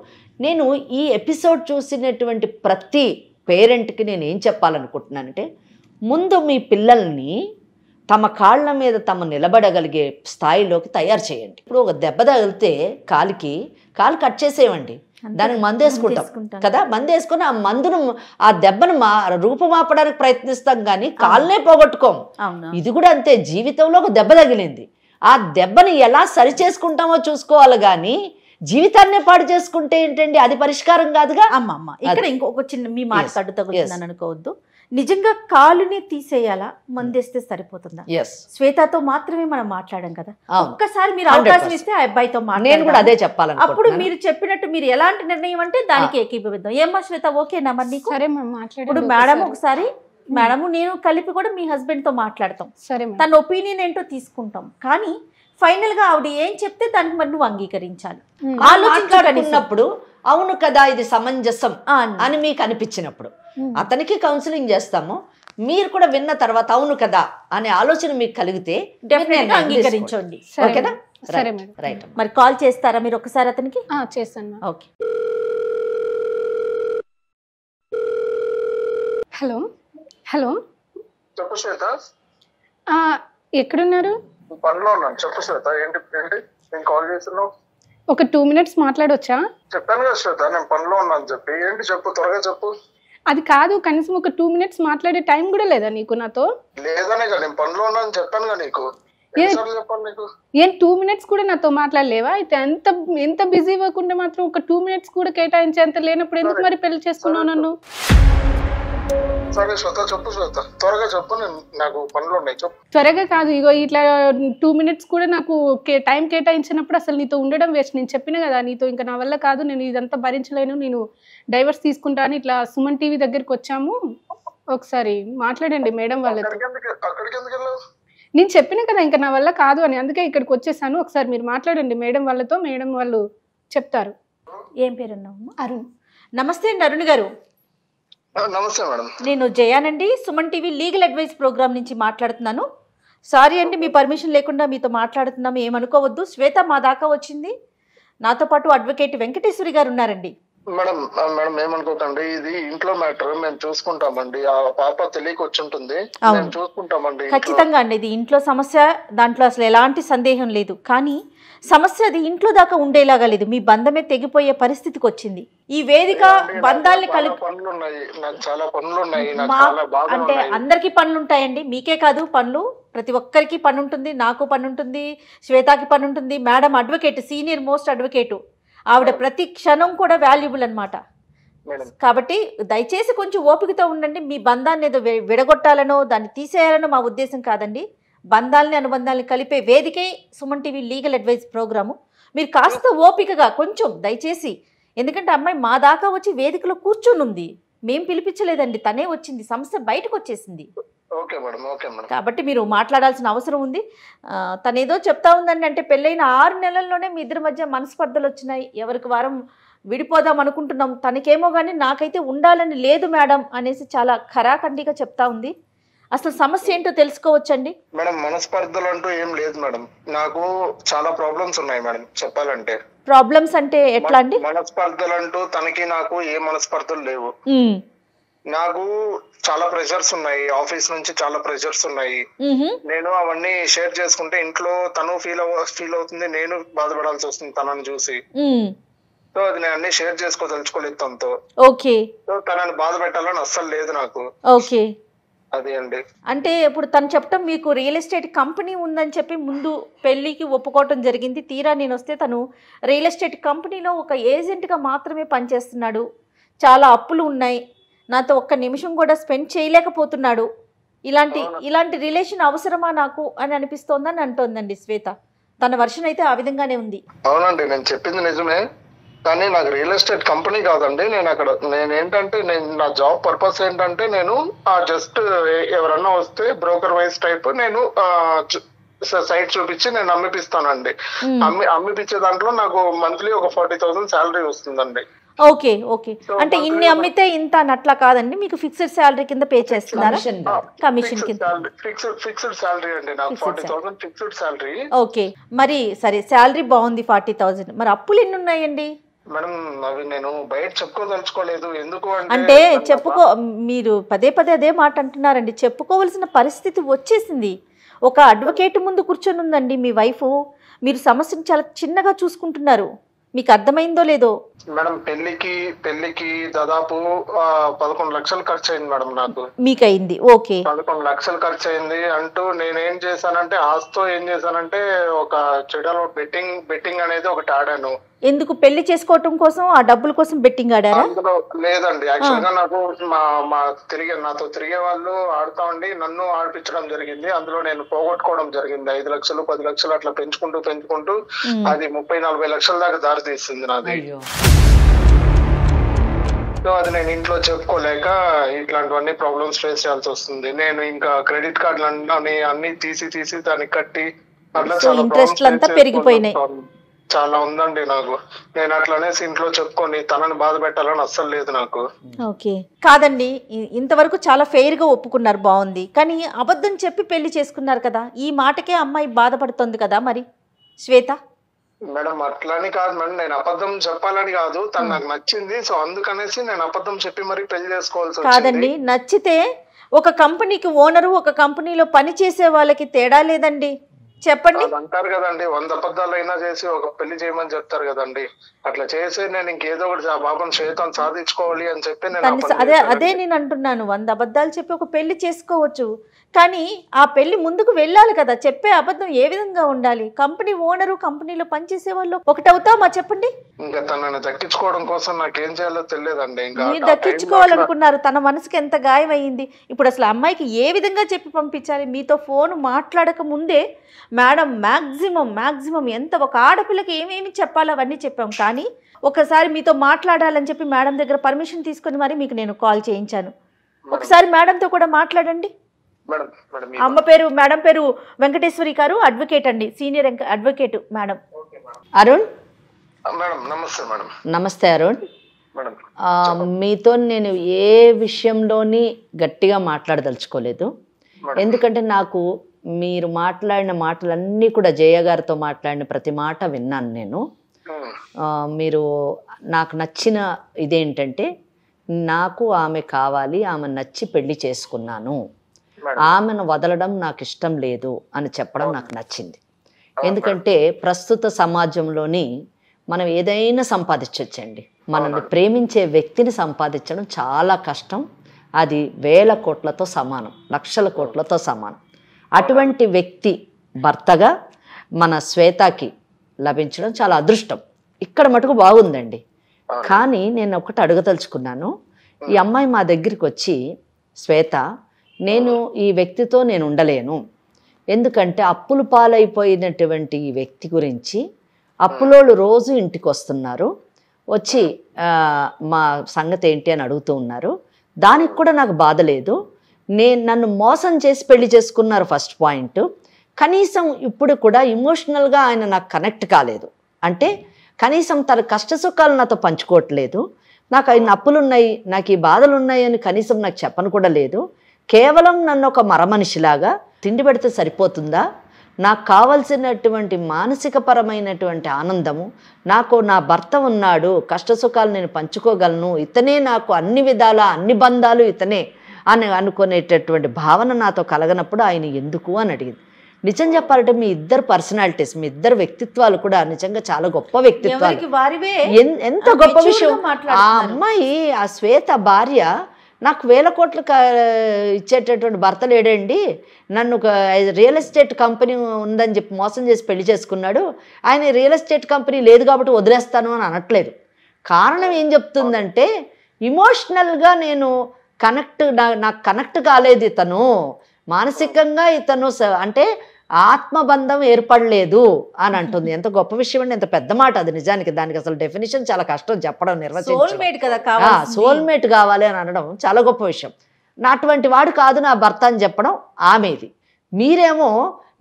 నేను ఈ ఎపిసోడ్ చూసినటువంటి ప్రతి పేరెంట్కి నేను ఏం చెప్పాలనుకుంటున్నానంటే, ముందు మీ పిల్లల్ని తమ కాళ్ళ మీద తమ నిలబడగలిగే స్థాయిలోకి తయారు చేయండి. ఇప్పుడు ఒక దెబ్బ తగిలితే కాలు కట్ చేసేయండి, దానికి మందు వేసుకుంటాం కదా, మందు వేసుకుని ఆ మందును ఆ దెబ్బను రూపుమాపడానికి ప్రయత్నిస్తాం కానీ కాళ్ళనే పోగొట్టుకోం. ఇది కూడా అంతే, జీవితంలో ఒక దెబ్బ తగిలింది, ఆ దెబ్బని ఎలా సరి చేసుకుంటామో చూసుకోవాలి కానీ జీవితాన్నే పాడు చేసుకుంటే ఏంటండి, అది పరిష్కారం కాదుగా. అమ్మ ఇక్కడ ఇంకొక చిన్న మీ మాట కట్టు తగ్గుతుందని అనుకోవద్దు. నిజంగా కాలుని తీసేయాలా, మందేస్తే సరిపోతుందా? శ్వేతతో మాత్రమే మనం మాట్లాడాం కదా, ఒక్కసారి మీరు అవకాశం ఇస్తే ఆ అబ్బాయితో నేను కూడా అదే చెప్పాలి. అప్పుడు మీరు చెప్పినట్టు మీరు ఎలాంటి నిర్ణయం అంటే దానికి ఏకీభవిద్దాం. ఏమ్మా శ్వేత, ఓకేనా మరి నీకు? సరే ఇప్పుడు మేడం ఒకసారి మేడము నేను కలిపి కూడా మీ హస్బెండ్ తో మాట్లాడతాం, సరే తన ఒపీనియన్ ఏంటో తీసుకుంటాం, కానీ ఫైనల్ గా ఆవిడ ఏం చెప్తే దానికి మరి నువ్వు అంగీకరించాలి. ఆలోచించుకున్నప్పుడు అవును కదా ఇది సమంజసం అని మీకు అనిపించినప్పుడు అతనికి కౌన్సిలింగ్ చేస్తాము, మీరు కూడా విన్న తర్వాత అవును కదా అనే ఆలోచన మీకు కలిగితే డెఫినెట్ గా అంగీకరించండి. ఓకేనా? సరే మేడం. రైట్. మరి కాల్ చేస్తారా మీరు ఒకసారి అతనికి? చేస్తాను. ఓకే. హలో హలో చెప్పు శ్వేత. ఎక్కడున్నారు? పనిలో ఉన్నాను. చెప్పు శ్వేత, ఏంటి నేను కాల్ చేస్తున్నావు? ఒక 2 minutes మాట్లాడొచ్చా? చెప్పాను కదా శ్వేత, నేను పనిలో ఉన్నాను చెప్పి. ఏంటి చెప్పు, త్వరగా చెప్పు. అది కాదు, కనీసం ఒక 2 minutes మాట్లాడే టైం కూడా లేదా నీకు నాతో? లేదనే కదా, నేను పనిలో ఉన్నాను చెప్పాను కదా నీకు. చెప్పాను నీకు. ఏం 2 minutes కూడా నాతో మాట్లాడలేవా? అయితే ఎంత బిజీ వర్క్ ఉంటే మాత్రం ఒక 2 minutes కూడా కేటాయించేంత లేనప్పుడు ఎందుకు మరి పెళ్లి చేసుకున్నావు నన్ను? సరే శ్వేత, చెప్పు శ్వేత, త్వరగా చెప్పు, నేను నాకు పనులు ఉన్నాయి చెప్పు. త్వరగా కాదు, ఇగో ఇట్లా 2 minutes కూడా నాకు టైం కేటాయించినప్పుడు అసలు నీతో ఉండడం వేస్ట్. నేను చెప్పిన కదా నీతో ఇంకా నా వల్ల కాదు, నేను ఇదంతా భరించలేను, నేను డైవర్స్ తీసుకుంటా అని ఇట్లా సుమన్ టీవీ దగ్గరికి వచ్చాము. ఒకసారి మాట్లాడండి మేడం వాళ్ళతో. అక్కడికి ఎందుకు వెళ్ళావు? నేను చెప్పిన కదా ఇంకా నా వల్ల కాదు అని, అందుకే ఇక్కడికి వచ్చేసాను. ఒకసారి మీరు మాట్లాడండి మేడం వాళ్ళతో, మేడం వాళ్ళు చెప్తారు. ఏం పేరున్నావు? అరుణ్. నమస్తే అండి అరుణ్ గారు. నమస్తే మేడం. నేను జయానండి, Suman TV legal advice programme నుంచి మాట్లాడుతున్నాను. సారీ అండి, మీ పర్మిషన్ లేకుండా మీతో మాట్లాడుతున్నాము, ఏమనుకోవద్దు. శ్వేత మా దాకా వచ్చింది, నాతో పాటు అడ్వకేట్ వెంకటేశ్వరి గారు ఉన్నారండి. మేడం మేడం ఏమనుకోకండి, ఇది ఇంట్లో మ్యాటర్, మేము చూసుకుంటామండి. ఆ పాప తెలియక వచ్చి ఉంటుంది, మేము చూసుకుంటామండి. ఖచ్చితంగా అండి, ఇది ఇంట్లో సమస్య, దాంట్లో అసలు ఎలాంటి సందేహం లేదు. కానీ సమస్య అది ఇంట్లో దాకా ఉండేలాగా లేదు, మీ బంధమే తెగిపోయే పరిస్థితికి వచ్చింది. ఈ వేదిక బంధాలని అంటే అందరికీ పనులు ఉంటాయండి, మీకే కాదు పనులు, ప్రతి ఒక్కరికి పని ఉంటుంది. నాకు పని ఉంటుంది, శ్వేతకి పని ఉంటుంది. Madam advocate, senior most advocate, ఆవిడ ప్రతి క్షణం కూడా వాల్యుబుల్ అన్నమాట. కాబట్టి దయచేసి కొంచెం ఓపికతో ఉండండి. మీ బంధాన్ని ఏదో విడగొట్టాలనో దాన్ని తీసేయాలనో మా ఉద్దేశం కాదండి. బంధాలని అనుబంధాలని కలిపే వేదికే Suman TV legal advice programme. మీరు కాస్త ఓపికగా కొంచెం దయచేసి, ఎందుకంటే అమ్మాయి మా దాకా వచ్చి వేదికలో కూర్చొని ఉంది, మేం పిలిపించలేదండి, తనే వచ్చింది, సమస్య బయటకు వచ్చేసింది. కాబట్టి మీరు మాట్లాడాల్సిన అవసరం ఉంది. తనేదో చెప్తా ఉందండి, అంటే పెళ్ళైన 6 నెలల్లోనే మీ ఇద్దరి మధ్య మనస్పర్ధలు వచ్చినాయి, ఎవరికి వారం విడిపోదాం అనుకుంటున్నాం, తనకేమో కానీ నాకైతే ఉండాలని లేదు మేడం అనేసి చాలా ఖరాఖండిగా చెప్తా ఉంది. అసలు సమస్య ఏంటో తెలుసుకోవచ్చండి? మేడం మనస్పర్ధలు అంటూ ఏం లేదు మేడం, నాకు చాలా ప్రాబ్లమ్స్ ఉన్నాయి మేడం చెప్పాలంటే. ప్రాబ్లమ్స్ అంటే ఎట్లా అండి? మనస్పర్ధలు అంటూ తనకి నాకు ఏ మనస్పర్ధలు లేవు. నాకు చాలా ప్రెషర్స్ ఉన్నాయి, ఆఫీస్ నుంచి చాలా ప్రెషర్స్ ఉన్నాయి. నేను అవన్నీ షేర్ చేసుకుంటే ఇంట్లో తను ఫీల్ అవుతుంది, నేను బాధపడాల్సి వస్తుంది తనని చూసి. సో అది నేను అన్ని షేర్ చేసుకోదలుచుకోలేదు తనతో. ఓకే. సో తనని బాధ పెట్టాలని అస్సలు లేదు నాకు. ఓకే. అదే అండి. అంటే ఇప్పుడు తను చెప్పడం, మీకు రియల్ ఎస్టేట్ కంపెనీ ఉందని చెప్పి ముందు పెళ్లికి ఒప్పుకోవటం జరిగింది. తీరా నేను వస్తే తను రియల్ ఎస్టేట్ కంపెనీలో ఒక ఏజెంట్గా మాత్రమే పనిచేస్తున్నాడు, చాలా అప్పులు ఉన్నాయి, నాతో ఒక్క నిమిషం కూడా స్పెండ్ చేయలేకపోతున్నాడు, ఇలాంటి రిలేషన్ అవసరమా నాకు అని అనిపిస్తోందని అంటోందండి శ్వేత. తన వర్షన్ అయితే ఆ విధంగానే ఉంది. అవునండి, నేను చెప్పింది నిజమే, కానీ నాకు రియల్ ఎస్టేట్ కంపెనీ కాదండి. నేను నా జాబ్ పర్పస్ ఏంటంటే నేను జస్ట్ ఎవరన్నా వస్తే బ్రోకర్ వైజ్ టైప్ నేను సైట్ చూపించి నేను అమ్మిపిస్తానండి. అమ్మిపించే దాంట్లో నాకు మంత్లీ ఒక 40,000 శాలరీ వస్తుందండి. ఓకే ఓకే, అంటే ఇన్ని అమ్మితే ఇంత అని అట్లా కాదండి, మీకు ఫిక్స్డ్ శాలరీ కింద పే చేస్తున్నారా? కమిషన్ కింద ఫిక్స్డ్ శాలరీ అండి నాకు 40,000 ఫిక్స్డ్ శాలరీ. ఓకే, మరి సరే శాలరీ బాగుంది 40,000, మరి అప్పులు ఎన్ని ఉన్నాయండి? మేడం అవి నేను బయట చెప్పుకోదలుచుకోలేదు. ఎందుకు అంటే మీరు పదే పదే అదే మాట అంటున్నారండి, చెప్పుకోవాల్సిన పరిస్థితి వచ్చేసింది. ఒక అడ్వకేట్ ముందు కూర్చొని ఉందండి మీ వైఫ్, మీరు సమస్యను చాలా చిన్నగా చూసుకుంటున్నారు. మీకు అర్థమైందో లేదో? మేడం పెళ్లికి దాదాపు 11 లక్షలు ఖర్చు అయింది మేడం నాకు. మీకు అయింది? ఓకే, 11 లక్షలు ఖర్చు అయింది అంటూ నేనేం చేశానంటే ఆస్తో ఏం చేశానంటే ఒక చెడలో బెట్టింగ్ అనేది ఒకటి ఆడాను. ఎందుకు? పెళ్లి చేసుకోవటం కోసం, ఆ డబ్బుల కోసం బెట్టింగ్ ఆడారా? అందులో లేదండి, యాక్చువల్ గా నాకు నాతో తిరిగే వాళ్ళు ఆడుతా ఉండి నన్ను ఆడిపించడం జరిగింది. అందులో నేను పోగొట్టుకోవడం జరిగింది. 5 లక్షలు 10 లక్షలు అట్లా పెంచుకుంటూ అది 30-40 లక్షల దాకా దారి తీస్తుంది నాది. సో అది నేను ఇంట్లో చెప్పుకోలేక ఇట్లాంటివన్నీ ప్రాబ్లమ్స్ ఫేస్ చేయాల్సి వస్తుంది. నేను ఇంకా క్రెడిట్ కార్డులు అన్ని తీసి దానికి కట్టి అట్లా ఇంట్రెస్ట్ అంతా పెరిగిపోయినాయి. చాలా ఉందండి నాకు. నేను అట్లనే ఇంట్లో చెప్పుకొని తనని బాధ పెట్టాలని అస్సలు లేదు నాకు. ఓకే, కాదండి, ఇంతవరకు చాలా ఫెయిర్ గా ఒప్పుకున్నారు, బాగుంది. కానీ అబద్ధం చెప్పి పెళ్లి చేసుకున్నారు కదా, ఈ మాటకే అమ్మాయి బాధపడుతుంది కదా మరి శ్వేత? మేడం అట్లని కాదు మేడం, నేను అబద్ధం చెప్పాలని కాదు, తను నాకు నచ్చింది. సో అందుకనేసి నేను అబద్ధం చెప్పి మరి పెళ్లి చేసుకోవాల్సి కాదండి. నచ్చితే ఒక కంపెనీకి ఓనరు, ఒక కంపెనీలో పని చేసే వాళ్ళకి తేడా లేదండి, చెప్పండి. అంటారు కదండి, 100 అబద్ధాలు అయినా చేసి ఒక పెళ్లి చేయమని చెప్తారు కదండి. అట్లా చేసి నేను ఇంకేదో ఒకటి ఆ బాబుని శ్వేతను సాధించుకోవాలి అని చెప్పి నేను అదే నేను అంటున్నాను, 100 అబద్ధాలు చెప్పి ఒక పెళ్లి చేసుకోవచ్చు, కానీ ఆ పెళ్లి ముందుకు వెళ్ళాలి కదా. చెప్పే అబద్ధం ఏ విధంగా ఉండాలి? కంపెనీ ఓనరు, కంపెనీలో పనిచేసే వాళ్ళు ఒకటవుతామా చెప్పండి? ఇంకా తనని దక్కించుకోవడం కోసం నాకేం చేయాలో తెలియదండి. ఇంకా మీరు దక్కించుకోవాలనుకున్నారు, తన మనసుకి ఎంత గాయం అయ్యింది. ఇప్పుడు అసలు అమ్మాయికి ఏ విధంగా చెప్పి పంపించాలి? మీతో ఫోన్ మాట్లాడక ముందే మేడం మ్యాక్సిమం ఎంత ఒక ఆడపిల్లకి ఏమేమి చెప్పాలో అవన్నీ చెప్పాం, కానీ ఒకసారి మీతో మాట్లాడాలని చెప్పి మేడం దగ్గర పర్మిషన్ తీసుకొని మరి మీకు నేను కాల్ చేయించాను. ఒకసారి మేడంతో కూడా మాట్లాడండి. మేడం పేరు వెంకటేశ్వరి గారు, అడ్వకేట్ అండి, సీనియర్ అడ్వకేట్ మేడం. అరుణ్ నమస్తే మేడం. నమస్తే అరుణ్. మీతో నేను ఏ విషయంలోని గట్టిగా మాట్లాడదలుచుకోలేదు, ఎందుకంటే నాకు మీరు మాట్లాడిన మాటలన్నీ కూడా జయ గారితో మాట్లాడిన ప్రతి మాట విన్నాను నేను. మీరు నాకు నచ్చిన ఇదేంటంటే, నాకు ఆమె కావాలి, ఆమె నచ్చి పెళ్లి చేసుకున్నాను, ఆమెను వదలడం నాకు ఇష్టం లేదు అని చెప్పడం నాకు నచ్చింది. ఎందుకంటే ప్రస్తుత సమాజంలోని మనం ఏదైనా సంపాదించవచ్చండి, మనల్ని ప్రేమించే వ్యక్తిని సంపాదించడం చాలా కష్టం. అది 1000 కోట్లతో సమానం, లక్షల కోట్లతో సమానం. అటువంటి వ్యక్తి భర్తగా మన శ్వేతకి లభించడం చాలా అదృష్టం. ఇక్కడ మటుకు బాగుందండి. కానీ నేను ఒకటి అడగదలుచుకున్నాను. ఈ అమ్మాయి మా దగ్గరికి వచ్చి, శ్వేత నేను ఈ వ్యక్తితో నేను ఉండలేను, ఎందుకంటే అప్పులు పాలైపోయినటువంటి ఈ వ్యక్తి గురించి అప్పులోళ్ళు రోజు ఇంటికి వస్తున్నారు, వచ్చి మా సంగతి ఏంటి అని అడుగుతూ ఉన్నారు. దానికి కూడా నాకు బాధ లేదు. నన్ను మోసం చేసి పెళ్లి చేసుకున్నారు ఫస్ట్ పాయింట్. కనీసం ఇప్పుడు కూడా ఇమోషనల్గా ఆయన నాకు కనెక్ట్ కాలేదు, అంటే కనీసం తన కష్టసుఖాలు నాతో పంచుకోవట్లేదు. నాకు ఆయన అప్పులు ఉన్నాయి, నాకు ఈ బాధలు ఉన్నాయి అని కనీసం నాకు చెప్పను కూడా లేదు. కేవలం నన్ను ఒక మరమనిషిలాగా తిండి పెడితే సరిపోతుందా? నాకు కావలసినటువంటి మానసికపరమైనటువంటి ఆనందము, నాకు నా భర్త ఉన్నాడు, కష్టసుఖాలు నేను పంచుకోగలను, ఇతనే నాకు అన్ని విధాల అన్ని బంధాలు ఇతనే అని అనుకునేటటువంటి భావన నాతో కలగనప్పుడు ఆయన ఎందుకు అని అడిగింది. నిజం చెప్పాలంటే మీ ఇద్దరు పర్సనాలిటీస్, మీ ఇద్దరు వ్యక్తిత్వాలు కూడా నిజంగా చాలా గొప్ప వ్యక్తిత్వాలు. ఎంత గొప్ప విషయం. ఆ అమ్మాయి, ఆ శ్వేత భార్య, నాకు 1000 కోట్లు ఇచ్చేటటువంటి భర్త లేడండి, నన్ను రియల్ ఎస్టేట్ కంపెనీ ఉందని చెప్పి మోసం చేసి పెళ్లి చేసుకున్నాడు, ఆయన రియల్ ఎస్టేట్ కంపెనీ లేదు కాబట్టి వదిలేస్తాను అని అనట్లేదు. కారణం ఏం చెప్తుందంటే, ఇమోషనల్గా నేను నాకు కనెక్ట్ కాలేదు, ఇతను మానసికంగా ఇతను అంటే ఆత్మబంధం ఏర్పడలేదు అని అంటుంది. ఎంత గొప్ప విషయం అండి, ఎంత పెద్ద మాట అది. నిజానికి దానికి అసలు డెఫినేషన్ చాలా కష్టం చెప్పడం, నిర్వచించడం. సోల్మేట్ కావాలి అని అనడం చాలా గొప్ప విషయం. అటువంటి వాడు కాదు నా భర్త అని చెప్పడం ఆమెది. మీరేమో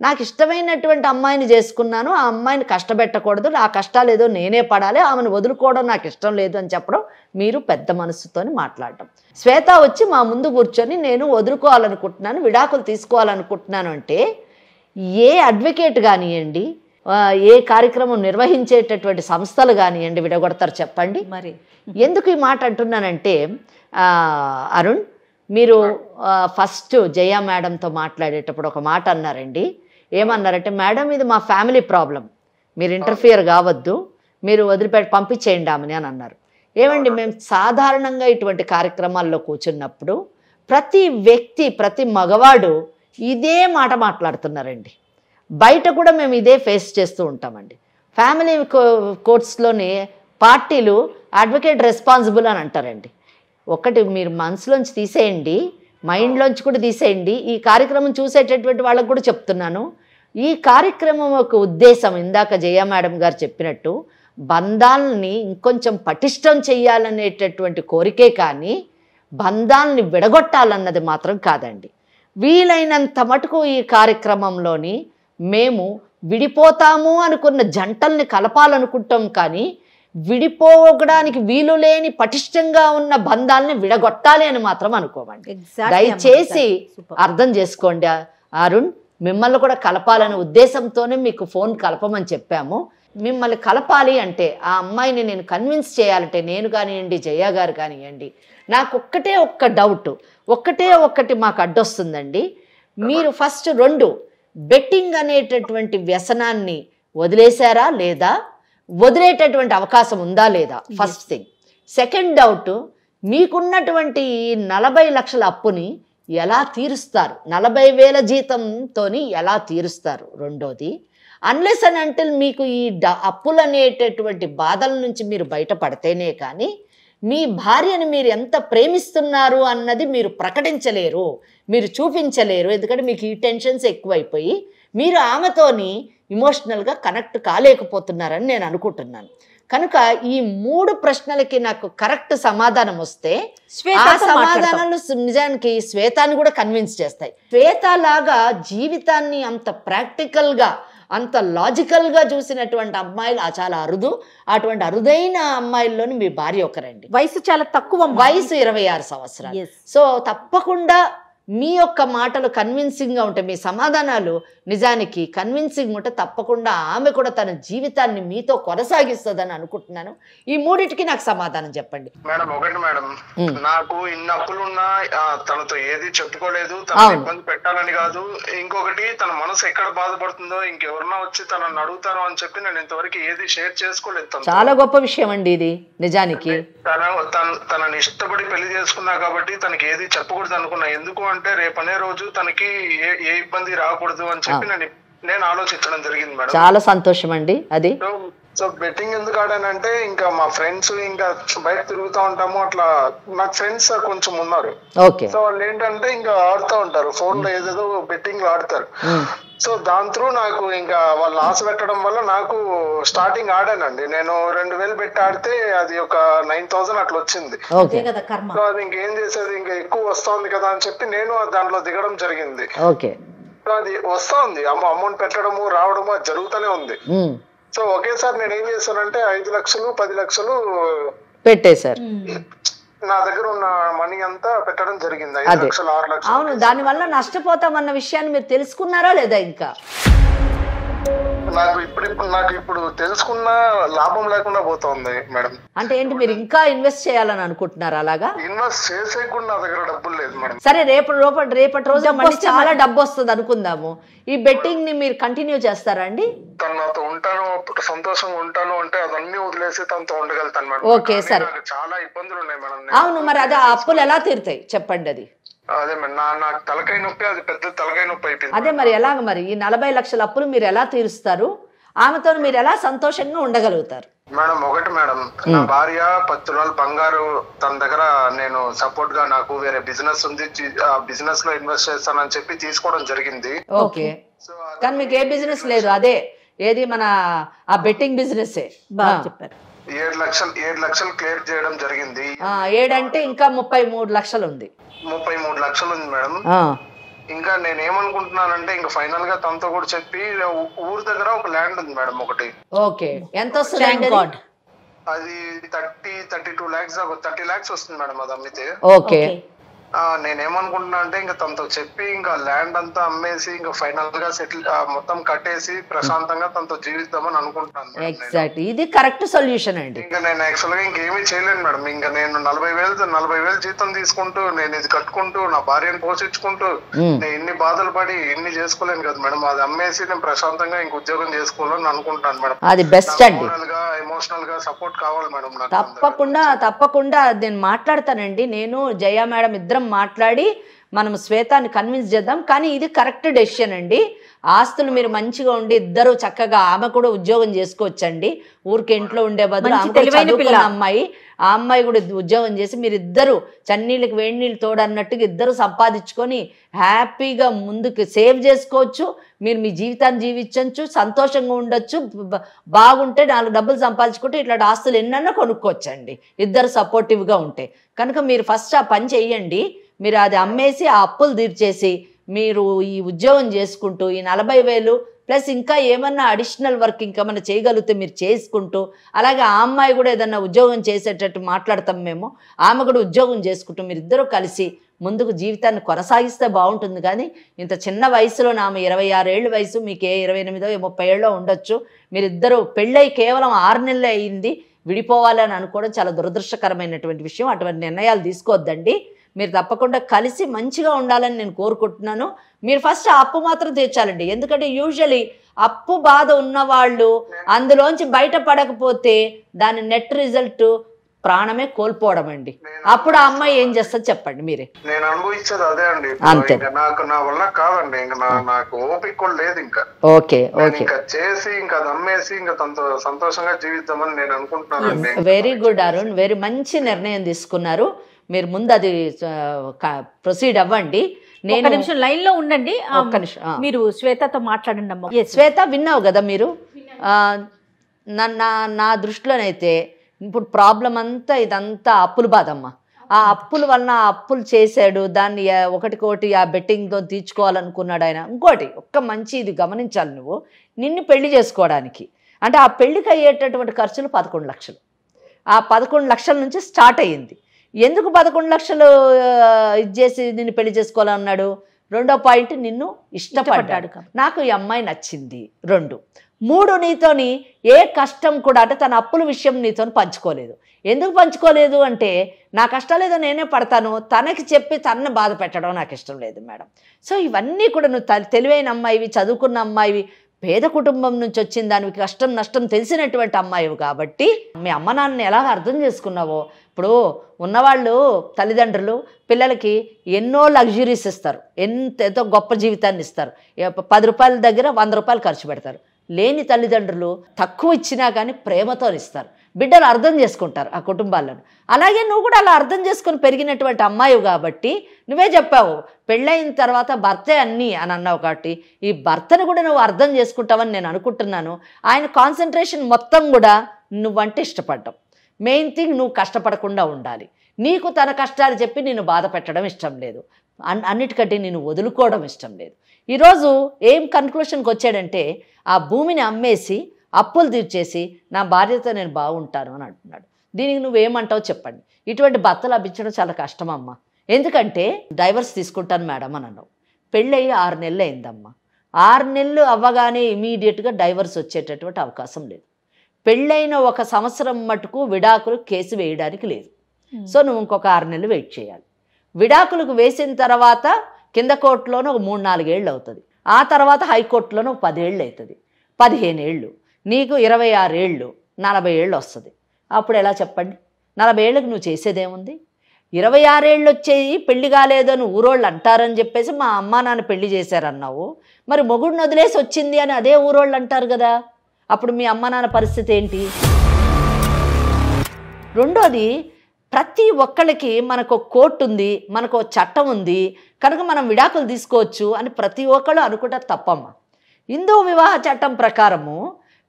నాకు ఇష్టమైనటువంటి అమ్మాయిని చేసుకున్నాను, ఆ అమ్మాయిని కష్టపెట్టకూడదు, నా కష్టాలు ఏదో నేనే పడాలి, ఆమెను వదులుకోవడం నాకు ఇష్టం లేదు అని చెప్పడం మీరు పెద్ద మనసుతోని మాట్లాడటం. శ్వేత వచ్చి మా ముందు కూర్చొని నేను వదులుకోవాలనుకుంటున్నాను, విడాకులు తీసుకోవాలనుకుంటున్నాను అంటే ఏ అడ్వకేట్ కానివ్వండి, ఏ కార్యక్రమం నిర్వహించేటటువంటి సంస్థలు కానివ్వండి విడగొడతారు చెప్పండి. మరి ఎందుకు ఈ మాట అంటున్నానంటే అరుణ్, మీరు ఫస్ట్ జయ మేడంతో మాట్లాడేటప్పుడు ఒక మాట అన్నారండి. ఏమన్నారంటే, మేడం ఇది మా ఫ్యామిలీ ప్రాబ్లం, మీరు ఇంటర్ఫియర్ కావద్దు, మీరు పంపించేయండి ఆమెని అని అన్నారు. ఏమండి, మేము సాధారణంగా ఇటువంటి కార్యక్రమాల్లో కూర్చున్నప్పుడు ప్రతి వ్యక్తి, ప్రతి మగవాడు ఇదే మాట మాట్లాడుతున్నారండి. బయట కూడా మేము ఇదే ఫేస్ చేస్తూ ఉంటామండి. ఫ్యామిలీ కోర్ట్స్లోనే పార్టీలు అడ్వకేట్ రెస్పాన్సిబుల్ అని అంటారండి. ఒకటి మీరు మనసులోంచి తీసేయండి, మైండ్లోంచి కూడా తీసేయండి. ఈ కార్యక్రమం చూసేటటువంటి వాళ్ళకు కూడా చెప్తున్నాను, ఈ కార్యక్రమం యొక్క ఉద్దేశం ఇందాక జయ మేడం గారు చెప్పినట్టు బంధాలని ఇంకొంచెం పటిష్టం చేయాలనేటటువంటి కోరికే కానీ బంధాలని విడగొట్టాలన్నది మాత్రం కాదండి. వీలైనంత మటుకు ఈ కార్యక్రమంలోని మేము విడిపోతాము అనుకున్న జంటల్ని కలపాలనుకుంటాం, కానీ విడిపోవడానికి వీలు లేని పటిష్టంగా ఉన్న బంధాలని విడగొట్టాలి అని మాత్రం అనుకోమండి. దయచేసి అర్థం చేసుకోండి అరుణ్, మిమ్మల్ని కూడా కలపాలనే ఉద్దేశంతోనే మీకు ఫోన్ కలపమని చెప్పాము. మిమ్మల్ని కలపాలి అంటే, ఆ అమ్మాయిని నేను కన్విన్స్ చేయాలంటే, నేను కానివ్వండి జయ గారు కానివ్వండి, నాకు ఒక్క డౌట్, ఒక్కటి మాకు అడ్డొస్తుందండి. మీరు ఫస్ట్ 2 బెట్టింగ్ అనేటటువంటి వ్యసనాన్ని వదిలేశారా లేదా, వదిలేటటువంటి అవకాశం ఉందా లేదా, ఫస్ట్ థింగ్. సెకండ్ డౌట్, మీకున్నటువంటి 40 లక్షల అప్పుని ఎలా తీరుస్తారు, 40,000 జీతంతో ఎలా తీరుస్తారు. రెండోది, అన్లెస్ అండ్ అంటిల్ మీకు ఈ అప్పులు అనేటటువంటి బాధల నుంచి మీరు బయటపడితేనే కానీ మీ భార్యను మీరు ఎంత ప్రేమిస్తున్నారు అన్నది మీరు ప్రకటించలేరు, మీరు చూపించలేరు. ఎందుకంటే మీకు ఈ టెన్షన్స్ ఎక్కువైపోయి మీరు ఆమెతోని ఇమోషనల్గా కనెక్ట్ కాలేకపోతున్నారని నేను అనుకుంటున్నాను. కనుక ఈ 3 ప్రశ్నలకి నాకు కరెక్ట్ సమాధానం వస్తే ఆ సమాధానాలు నిజానికి శ్వేతాన్ని కూడా కన్విన్స్ చేస్తాయి. శ్వేత లాగా జీవితాన్ని అంత ప్రాక్టికల్గా, అంత లాజికల్గా చూసినటువంటి అమ్మాయిలు చాలా అరుదు. అటువంటి అరుదైన అమ్మాయిల్లోని మీ భార్య ఒకరండి. వయసు చాలా తక్కువ, వయసు 26 సంవత్సరాలు. సో తప్పకుండా మీ యొక్క మాటలు కన్విన్సింగ్గా ఉంటాయి, మీ సమాధానాలు నిజానికి కన్విన్సింగ్ ఉంటే తప్పకుండా ఆమె కూడా తన జీవితాన్ని మీతో కొనసాగిస్తుందని అనుకుంటున్నాను. ఈ 3టికి నాకు సమాధానం చెప్పండి. మేడం, ఒకటి మేడం, నాకు ఇన్ని అప్పులున్నా తనతో ఏది చెప్పుకోలేదు, తన ఇబ్బంది పెట్టాలని కాదు. ఇంకొకటి, తన మనసు ఎక్కడ బాధపడుతుందో ఇంకెవరన్నా వచ్చి తనని అడుగుతారో అని చెప్పి నేను ఇంతవరకు ఏది షేర్ చేసుకోలేదు. చాలా గొప్ప విషయం అండి ఇది నిజానికి. తనని ఇష్టపడి పెళ్లి చేసుకున్నా కాబట్టి తనకి ఏది చెప్పకూడదు అనుకున్నా. ఎందుకు అంటే రేపనే రోజు తనకి ఏ ఇబ్బంది రాకూడదు అని చెప్పి నేను ఆలోచించడం జరిగింది మేడం. చాలా సంతోషం అండి అది. సో బెట్టింగ్ ఎందుకు ఆడానంటే, ఇంకా మా ఫ్రెండ్స్ ఇంకా బయట తిరుగుతూ ఉంటాము, అట్లా నాకు ఫ్రెండ్స్ కొంచెం ఉన్నారు. సో వాళ్ళు ఏంటంటే ఇంకా ఆడుతూ ఉంటారు, ఫోన్ లో ఏదేదో బెట్టింగ్ ఆడతారు. సో దాని త్రూ నాకు ఇంకా వాళ్ళు ఆశ పెట్టడం వల్ల నాకు స్టార్టింగ్ ఆడానండి. నేను 2,000 పెట్టి ఆడితే అది ఒక 9,000 అట్లా వచ్చింది. సో అది ఇంకేం చేసేది, ఇంకా ఎక్కువ వస్తుంది కదా అని చెప్పి నేను దాంట్లో దిగడం జరిగింది. సో అది వస్తా ఉంది, అమౌంట్ పెట్టడము రావడము అది జరుగుతూనే ఉంది. సో ఒకేసారి నేను ఏం చేశానంటే 5 లక్షలు 10 లక్షలు పెట్టేశారు. నా దగ్గర ఉన్న మనీ అంతా పెట్టడం జరిగింది. 5 లక్షలు 6 లక్షలు. అవును, దాని వల్ల నష్టపోతామన్న విషయాన్ని మీరు తెలుసుకున్నారా లేదా? ఇంకా నాకు ఇప్పుడు తెలుసుకున్న లాభం లేకుండా పోతుంది మేడం. అంటే ఏంటి, మీరు ఇంకా ఇన్వెస్ట్ చేయాలని అనుకుంటున్నారా? అలాగా ఇన్వెస్ట్ చేసే కూడా నా దగ్గర డబ్బులు లేదు మేడం. సరే, రేపటి రోజు మళ్ళీ చాలా డబ్బు వస్తుంది అనుకుందాము. ఈ బెట్టింగ్ ని మీరు కంటిన్యూ చేస్తారా అండి? తను నాతో ఉంటాను, సంతోషంగా ఉంటాను అంటే అదన్నీ వదిలేసి తనతో ఉండగలుగుతాను మేడం. ఓకే, సరే. చాలా ఇబ్బందులు ఉన్నాయి మేడం. అవును, మరి అదే అప్పులు ఎలా తీరుతాయి చెప్పండి? అది అదే మేడం, నాకు తలకాయ నొప్పి, అది పెద్ద తలకాయ నొప్పి అయిపోయింది. అదే మరి ఎలాగ, మరి ఈ 40 లక్షల అప్పులు మీరు ఎలా తీరుస్తారు? ఆమెతో మీరు ఎలా సంతోషంగా ఉండగలుగుతారు? మేడం, ఒకటి మేడం, నా భార్య 10 తులాలు బంగారు తన దగ్గర నేను సపోర్ట్ గా, నాకు వేరే బిజినెస్ ఉంది, ఆ బిజినెస్ లో ఇన్వెస్ట్ చేస్తానని చెప్పి తీసుకోవడం జరిగింది. ఓకే, కానీ మీకు ఏ బిజినెస్ లేదు, అదే ఏది మన ఆ బెట్టింగ్ బిజినెస్. బాగా చెప్పారు. 7 లక్షలు క్లియర్ చేయడం జరిగింది. 7 అంటే ఇంకా 33 లక్షలు ఉంది. 33 లక్షలు ఉంది మేడం. ఇంకా నేను ఏమనుకుంటున్నానంటే ఇంకా ఫైనల్ గా తనతో కూడా చెప్పి ఊరు దగ్గర ఒక ల్యాండ్ ఉంది మేడం ఒకటి. ఓకే, ఎంత వస్తుంది? అది 32 lakhs 30 lakhs వస్తుంది మేడం అది అమ్మితే. ఓకే, నేనేమనుకుంటున్నా అంటే ఇంకా తనతో చెప్పి ఇంకా ల్యాండ్ అంతా అమ్మేసి ఇంకా ఫైనల్ గా సెటిల్ మొత్తం కట్టేసి ప్రశాంతంగా తనతో జీవిద్దామని అనుకుంటున్నాను. ఎగ్జాక్ట్, ఇది కరెక్ట్ సొల్యూషన్ అండి. ఇంకా నేను యాక్చువల్ గా ఇంకేమీ చేయలేను మేడం. ఇంకా నేను 40,000 జీతం తీసుకుంటూ నేను ఇది కట్టుకుంటూ నా భార్యను పోషించుకుంటూ నేను ఇన్ని బాధలు పడి ఇన్ని చేసుకోలేను కదా మేడం. అది అమ్మేసి నేను ప్రశాంతంగా ఇంక ఉద్యోగం చేసుకోవాలని అనుకుంటాను మేడం. అది బెస్ట్ అండి. ఎమోషనల్ గా సపోర్ట్ కావాలి మేడం నాకు. తప్పకుండా నేను మాట్లాడతానండి. నేను జయ మేడం ఇద్దరం మాట్లాడి మనం శ్వేతాన్ని కన్విన్స్ చేద్దాం. కానీ ఇది కరెక్ట్ డెసిషన్ అండి. ఆస్తులు మీరు మంచిగా ఉండి ఇద్దరు చక్కగా, ఆమె కూడా ఉద్యోగం చేసుకోవచ్చండి. ఊరికి ఇంట్లో ఉండే బదులు ఆమె చదువుకున్న అమ్మాయి, ఆ అమ్మాయి కూడా ఉద్యోగం చేసి మీరు ఇద్దరు చన్నీళ్ళకి వేడి నీళ్ళు తోడన్నట్టుగా ఇద్దరు సంపాదించుకొని హ్యాపీగా ముందుకు సేవ్ చేసుకోవచ్చు. మీరు మీ జీవితాన్ని జీవించవచ్చు, సంతోషంగా ఉండొచ్చు, బాగుంటే 4 డబ్బులు సంపాదించుకుంటే ఇట్లాంటి ఆస్తులు ఎన్నన్నా కొనుక్కోవచ్చండి ఇద్దరు సపోర్టివ్గా ఉంటే. కనుక మీరు ఫస్ట్ ఆ పని చెయ్యండి. మీరు అది అమ్మేసి ఆ అప్పులు తీర్చేసి మీరు ఈ ఉద్యోగం చేసుకుంటూ ఈ 40,000 ప్లస్ ఇంకా ఏమన్నా అడిషనల్ వర్క్ ఇంకా మనం చేయగలిగితే మీరు చేసుకుంటూ, అలాగే ఆ అమ్మాయి కూడా ఏదన్నా ఉద్యోగం చేసేటట్టు మాట్లాడతాం మేము, ఆమె కూడా ఉద్యోగం చేసుకుంటూ మీరిద్దరూ కలిసి ముందుకు జీవితాన్ని కొనసాగిస్తే బాగుంటుంది. కానీ ఇంత చిన్న వయసులో ఆమె 26 ఏళ్ళ వయసు, మీకు 28 30 ఏళ్ళో ఉండొచ్చు. మీరిద్దరూ పెళ్ళై కేవలం 6 నెలలు అయింది, విడిపోవాలని అనుకోవడం చాలా దురదృష్టకరమైనటువంటి విషయం. అటువంటి నిర్ణయాలు తీసుకోవద్దండి. మీరు తప్పకుండా కలిసి మంచిగా ఉండాలని నేను కోరుకుంటున్నాను. మీరు ఫస్ట్ ఆ అప్పు మాత్రం తీర్చాలండి. ఎందుకంటే యూజువలీ అప్పు బాధ ఉన్నవాళ్ళు అందులోంచి బయటపడకపోతే దాని నెట్ రిజల్ట్ ప్రాణమే కోల్పోవడం అండి. అప్పుడు ఆ అమ్మాయి ఏం చేస్తుంది చెప్పండి మీరే. నేను అనుభవించేది అదే అండి. నాకు నా వల్ల కాదండి, ఇంకా నాకు ఓపిక కూడా లేదు. ఇంకా ఓకే ఇంకా చేసి ఇంకా నమ్మేసి ఇంకా తనతో సంతోషంగా జీవిద్దామని నేను అనుకుంటున్నాను. వెరీ గుడ్ అరుణ్, వెరీ మంచి నిర్ణయం తీసుకున్నారు. మీరు ముందు అది ప్రొసీడ్ అవ్వండి. నేను నిమిషం లైన్ లో ఉండండి. ఒక్క నిమిషం, మీరు శ్వేతతో మాట్లాడండి అమ్మ. శ్వేత విన్నావు కదా మీరు. నా దృష్టిలోనైతే ఇప్పుడు ప్రాబ్లం అంతా ఇదంతా అప్పుల బాధమ్మ. ఆ అప్పుల వలన అప్పులు చేశాడు, దాన్ని ఒకటికోటి ఆ బెట్టింగ్తో తీర్చుకోవాలనుకున్నాడు ఆయన. ఇంకోటి ఒక్క మంచి ఇది గమనించాలి, నువ్వు నిన్ను పెళ్లి చేసుకోవడానికి అంటే ఆ పెళ్లికి అయ్యేటటువంటి ఖర్చులు 11 లక్షలు. ఆ 11 లక్షల నుంచి స్టార్ట్ అయ్యింది. ఎందుకు 11 లక్షలు ఇచ్చేసి నిన్ను పెళ్లి చేసుకోవాలన్నాడు? రెండో పాయింట్, నిన్ను ఇష్టపడ్డాడు, నాకు ఈ అమ్మాయి నచ్చింది. 2, 3 నీతోని ఏ కష్టం కూడా అంటే తన అప్పుల విషయం నీతో పంచుకోలేదు. ఎందుకు పంచుకోలేదు అంటే నా కష్టాలు ఏదో నేనే పడతాను, తనకి చెప్పి తనని బాధ పెట్టడం నాకు ఇష్టం లేదు మేడం. సో ఇవన్నీ కూడా నువ్వు తెలివైన అమ్మాయివి, చదువుకున్న అమ్మాయివి, పేద కుటుంబం నుంచి వచ్చిన దానికి కష్టం నష్టం తెలిసినటువంటి అమ్మాయివి కాబట్టి మీ అమ్మ నాన్నని ఎలా అర్థం చేసుకున్నావో. ఇప్పుడు ఉన్నవాళ్ళు తల్లిదండ్రులు పిల్లలకి ఎన్నో లగ్జరీస్ ఇస్తారు, ఎంతో గొప్ప జీవితాన్ని ఇస్తారు. 10 రూపాయల దగ్గర 100 రూపాయలు ఖర్చు పెడతారు. లేని తల్లిదండ్రులు తక్కువ ఇచ్చినా కానీ ప్రేమతో ఇస్తారు. బిడ్డలు అర్థం చేసుకుంటారు ఆ కుటుంబాలను. అలాగే నువ్వు కూడా అలా అర్థం చేసుకొని పెరిగినటువంటి అమ్మాయి కాబట్టి నువ్వే చెప్పావు పెళ్ళైన తర్వాత భర్తే అన్నీ అని అన్నావు. కాబట్టి ఈ భర్తను కూడా నువ్వు అర్థం చేసుకుంటావని నేను అనుకుంటున్నాను. ఆయన కాన్సన్ట్రేషన్ మొత్తం కూడా నువ్వంటే ఇష్టపడ్డావు. మెయిన్ థింగ్ నువ్వు కష్టపడకుండా ఉండాలి. నీకు తన కష్టాలు చెప్పి నేను బాధ పెట్టడం ఇష్టం లేదు, అన్నిటికంటే నేను వదులుకోవడం ఇష్టం లేదు. ఈరోజు ఏం కన్క్లూషన్కి వచ్చాడంటే ఆ భూమిని అమ్మేసి అప్పులు తీర్చేసి నా భార్యతో నేను బాగుంటాను అని అంటున్నాడు. దీనికి నువ్వేమంటావు చెప్పండి. ఇటువంటి భర్త లభించడం చాలా కష్టమమ్మా. ఎందుకంటే డైవర్స్ తీసుకుంటాను మేడం అని అన్నావు. పెళ్ళయి 6 నెలలు అయిందమ్మా. 6 నెలలు అవ్వగానే ఇమీడియట్గా డైవర్స్ వచ్చేటటువంటి అవకాశం లేదు. పెళ్ళైన 1 సంవత్సరం మటుకు విడాకులు కేసు వేయడానికి లేదు. సో నువ్వు ఇంకొక 6 నెలలు వెయిట్ చేయాలి. విడాకులకు వేసిన తర్వాత కింద కోర్టులోనూ ఒక 3-4 ఏళ్ళు అవుతుంది. ఆ తర్వాత హైకోర్టులోనూ 10 ఏళ్ళు అవుతుంది. 15 ఏళ్ళు, నీకు 26 ఏళ్ళు, 40 ఏళ్ళు వస్తుంది. అప్పుడు ఎలా చెప్పండి? 40 ఏళ్ళకి నువ్వు చేసేదేముంది? 26 ఏళ్ళు వచ్చేయి పెళ్లి కాలేదని ఊరోళ్ళు అంటారని చెప్పేసి మా అమ్మా నాన్న పెళ్లి చేశారన్నావు. మరి మొగుడిని వదిలేసి వచ్చింది అని అదే ఊరోళ్ళు అంటారు కదా. అప్పుడు మీ అమ్మ నాన్న పరిస్థితి ఏంటి? రెండోది, ప్రతి ఒక్కళ్ళకి మనకు కోర్టు ఉంది, మనకు చట్టం ఉంది కనుక మనం విడాకులు తీసుకోవచ్చు అని ప్రతి ఒక్కళ్ళు అనుకుంటారు. తప్పమ్మ. హిందూ వివాహ చట్టం ప్రకారము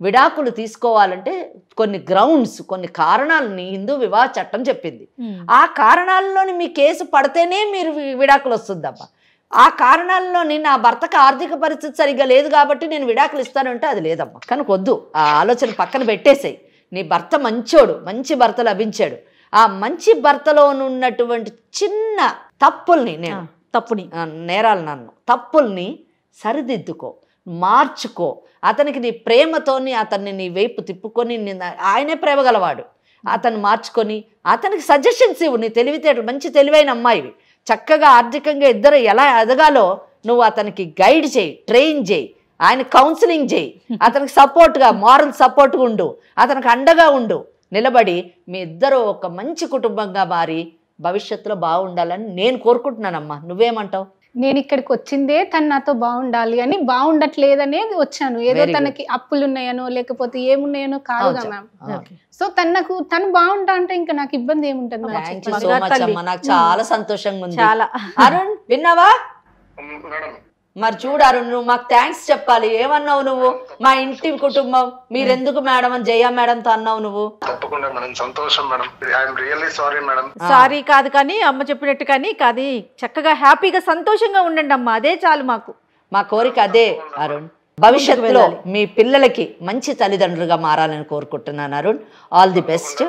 విడాకులు తీసుకోవాలంటే కొన్ని గ్రౌండ్స్, కొన్ని కారణాలని హిందూ వివాహ చట్టం చెప్పింది. ఆ కారణాలలోని మీ కేసు పడితేనే మీరు విడాకులు వస్తుందమ్మా. ఆ కారణాల్లోని నా భర్తకు ఆర్థిక పరిస్థితి సరిగ్గా లేదు కాబట్టి నేను విడాకులు ఇస్తానంటే అది లేదమ్మా. కనుక వద్దు, ఆ ఆలోచన పక్కన పెట్టేసేయి. నీ భర్త మంచోడు, మంచి భర్త లభించాడు. ఆ మంచి భర్తలో ఉన్నటువంటి చిన్న తప్పుల్ని, నేను నేరాలు నన్ను తప్పుల్ని సరిదిద్దుకో, మార్చుకో. అతనికి నీ ప్రేమతోని అతన్ని నీ వైపు తిప్పుకొని, ఆయనే ప్రేమ గలవాడు, అతన్ని మార్చుకొని అతనికి సజెషన్స్ ఇవ్వు. నీ తెలివితేటలు, మంచి తెలివైన అమ్మాయివి, చక్కగా ఆర్థికంగా ఇద్దరు ఎలా ఎదగాలో నువ్వు అతనికి గైడ్ చేయి, ట్రైన్ చేయి, ఆయన కౌన్సిలింగ్ చేయి, అతనికి సపోర్ట్గా, మారల్ సపోర్ట్గా ఉండు, అతనికి అండగా ఉండు. నిలబడి మీ ఇద్దరు ఒక మంచి కుటుంబంగా మారి భవిష్యత్తులో బాగుండాలని నేను కోరుకుంటున్నానమ్మా. నువ్వేమంటావు? నేను ఇక్కడికి వచ్చిందే తను నాతో బాగుండాలి అని, బాగుండట్లేదనే వచ్చాను. ఏదో తనకి అప్పులు ఉన్నాయనో లేకపోతే ఏమున్నాయనో కాదుగా మ్యామ్. సో తను బాగుంటా అంటే ఇంకా నాకు ఇబ్బంది ఏముంటుంది? నాకు చాలా సంతోషంగా ఉంది. అరుణ్ విన్నావా? మరి చూడు అరుణ్, నువ్వు మాకు థ్యాంక్స్ చెప్పాలి. ఏమన్నావు నువ్వు? మా ఇంటి కుటుంబం మీరెందుకు మేడం అని జయ మేడంతో అన్నావు నువ్వు. తప్పకుండా మేడం, సంతోషం madam. I'm really sorry madam. Sorry కాదు కానీ అమ్మ చెప్పినట్టు కానీ కాదు, చక్కగా హ్యాపీగా సంతోషంగా ఉండండి అమ్మ, అదే చాలు మాకు. మా కోరిక అదే అరుణ్. భవిష్యత్తులో మీ పిల్లలకి మంచి తల్లిదండ్రులుగా మారాలని కోరుకుంటున్నాను అరుణ్. All the best.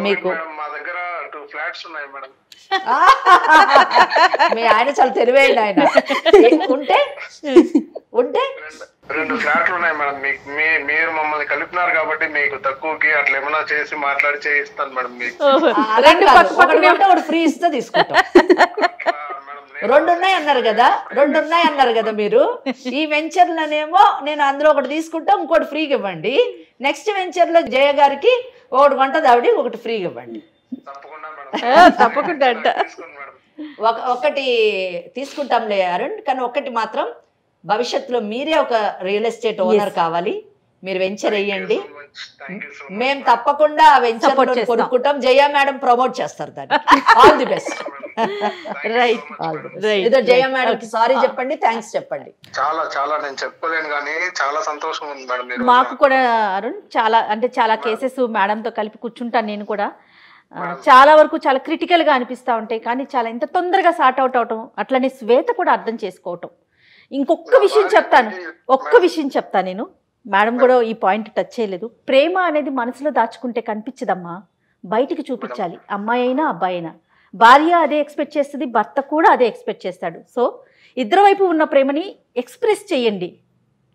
మీకు మా దగ్గర 2 ఫ్లాట్స్ ఉన్నాయి మేడం. మీ ఆయన చాలా తెలివైంది. ఆయన ఉంటే 2 ఫ్లాట్లు ఉన్నాయి మేడం. మీరు మమ్మల్ని కలిపినారు కాబట్టి మీకు తక్కువకి అట్లా ఏమైనా చేసి మాట్లాడి చేయిస్తాను మేడం. మీకు ఒకటి ఫ్రీ ఇస్తే తీసుకుంటాం. 2 ఉన్నాయి అన్నారు కదా మీరు. ఈ వెంచర్లోనేమో నేను అందులో ఒకటి తీసుకుంటా, ఇంకోటి ఫ్రీగా ఇవ్వండి. నెక్స్ట్ వెంచర్ లో జయ గారికి 1 గంట దావిడి, ఒకటి ఫ్రీగా ఇవ్వండి. తప్పకుండా అంట. ఒకటి తీసుకుంటాంలే అరుణ్, కానీ ఒకటి మాత్రం భవిష్యత్తులో మీరే ఒక రియల్ ఎస్టేట్ ఓనర్ కావాలి. మీరు వెంచర్ వేయండి, మేము తప్పకుండా ఆ వెంచర్ కొనుక్కుంటాం. జయ మేడం ప్రమోట్ చేస్తారు దాన్ని. All the best. రైట్. ఏదో జయ మేడం కి సారీ చెప్పండి, థ్యాంక్స్ చెప్పండి. చాలా చాలా నేను చెప్పలేను కానీ చాలా సంతోషం ఉంది మేడం. మాకు కూడా అరుణ్ చాలా కేసెస్ మేడంతో కలిపి కూర్చుంటాను నేను కూడా. చాలా వరకు చాలా క్రిటికల్గా అనిపిస్తూ ఉంటాయి, కానీ చాలా ఇంత తొందరగా సార్ట్ అవుట్ అవటం, అట్లనే శ్వేత కూడా అర్థం చేసుకోవటం. ఒక్క విషయం చెప్తాను నేను. మేడం కూడా ఈ పాయింట్ టచ్ చేయలేదు. ప్రేమ అనేది మనసులో దాచుకుంటే కనిపించదమ్మా, బయటికి చూపించాలి. అమ్మాయి అయినా అబ్బాయి అయినా. భార్య అదే ఎక్స్పెక్ట్ చేస్తుంది, భర్త కూడా అదే ఎక్స్పెక్ట్ చేస్తాడు. సో ఇద్దరు వైపు ఉన్న ప్రేమని ఎక్స్ప్రెస్ చేయండి,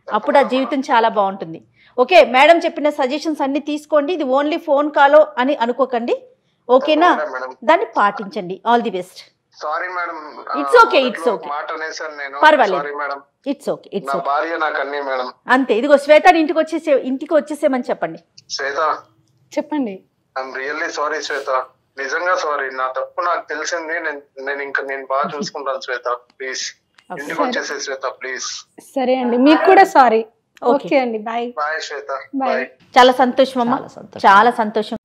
అప్పుడు ఆ జీవితం చాలా బాగుంటుంది. ఓకే, మేడం చెప్పిన సజెషన్స్ అన్ని తీసుకోండి. ఇది ఓన్లీ ఫోన్ కాలో అని అనుకోకండి, ఓకేనా? దాన్ని పాటించండి. All the best. Sorry madam. It's okay. పర్వాలేదు. It's okay. అంతే. ఇదిగో శ్వేతని ఇంటికి వచ్చేసేమని చెప్పండి. శ్వేత చెప్పండి. ఐఎమ్ రియల్లీ సారీ శ్వేత, నిజంగా సారీ. నా తప్పు నాకు తెలిసింది. నేను బాగా చూసుకుంటాను శ్వేత. ప్లీజ్ ఇంటికి వచ్చేసే శ్వేత, ప్లీజ్. సరే అండి, మీకు కూడా సారీ. ఓకే అండి, బాయ్. బాయ్ శ్వేత. బాయ్. చాలా సంతోషం అమ్మా, చాలా సంతోషం.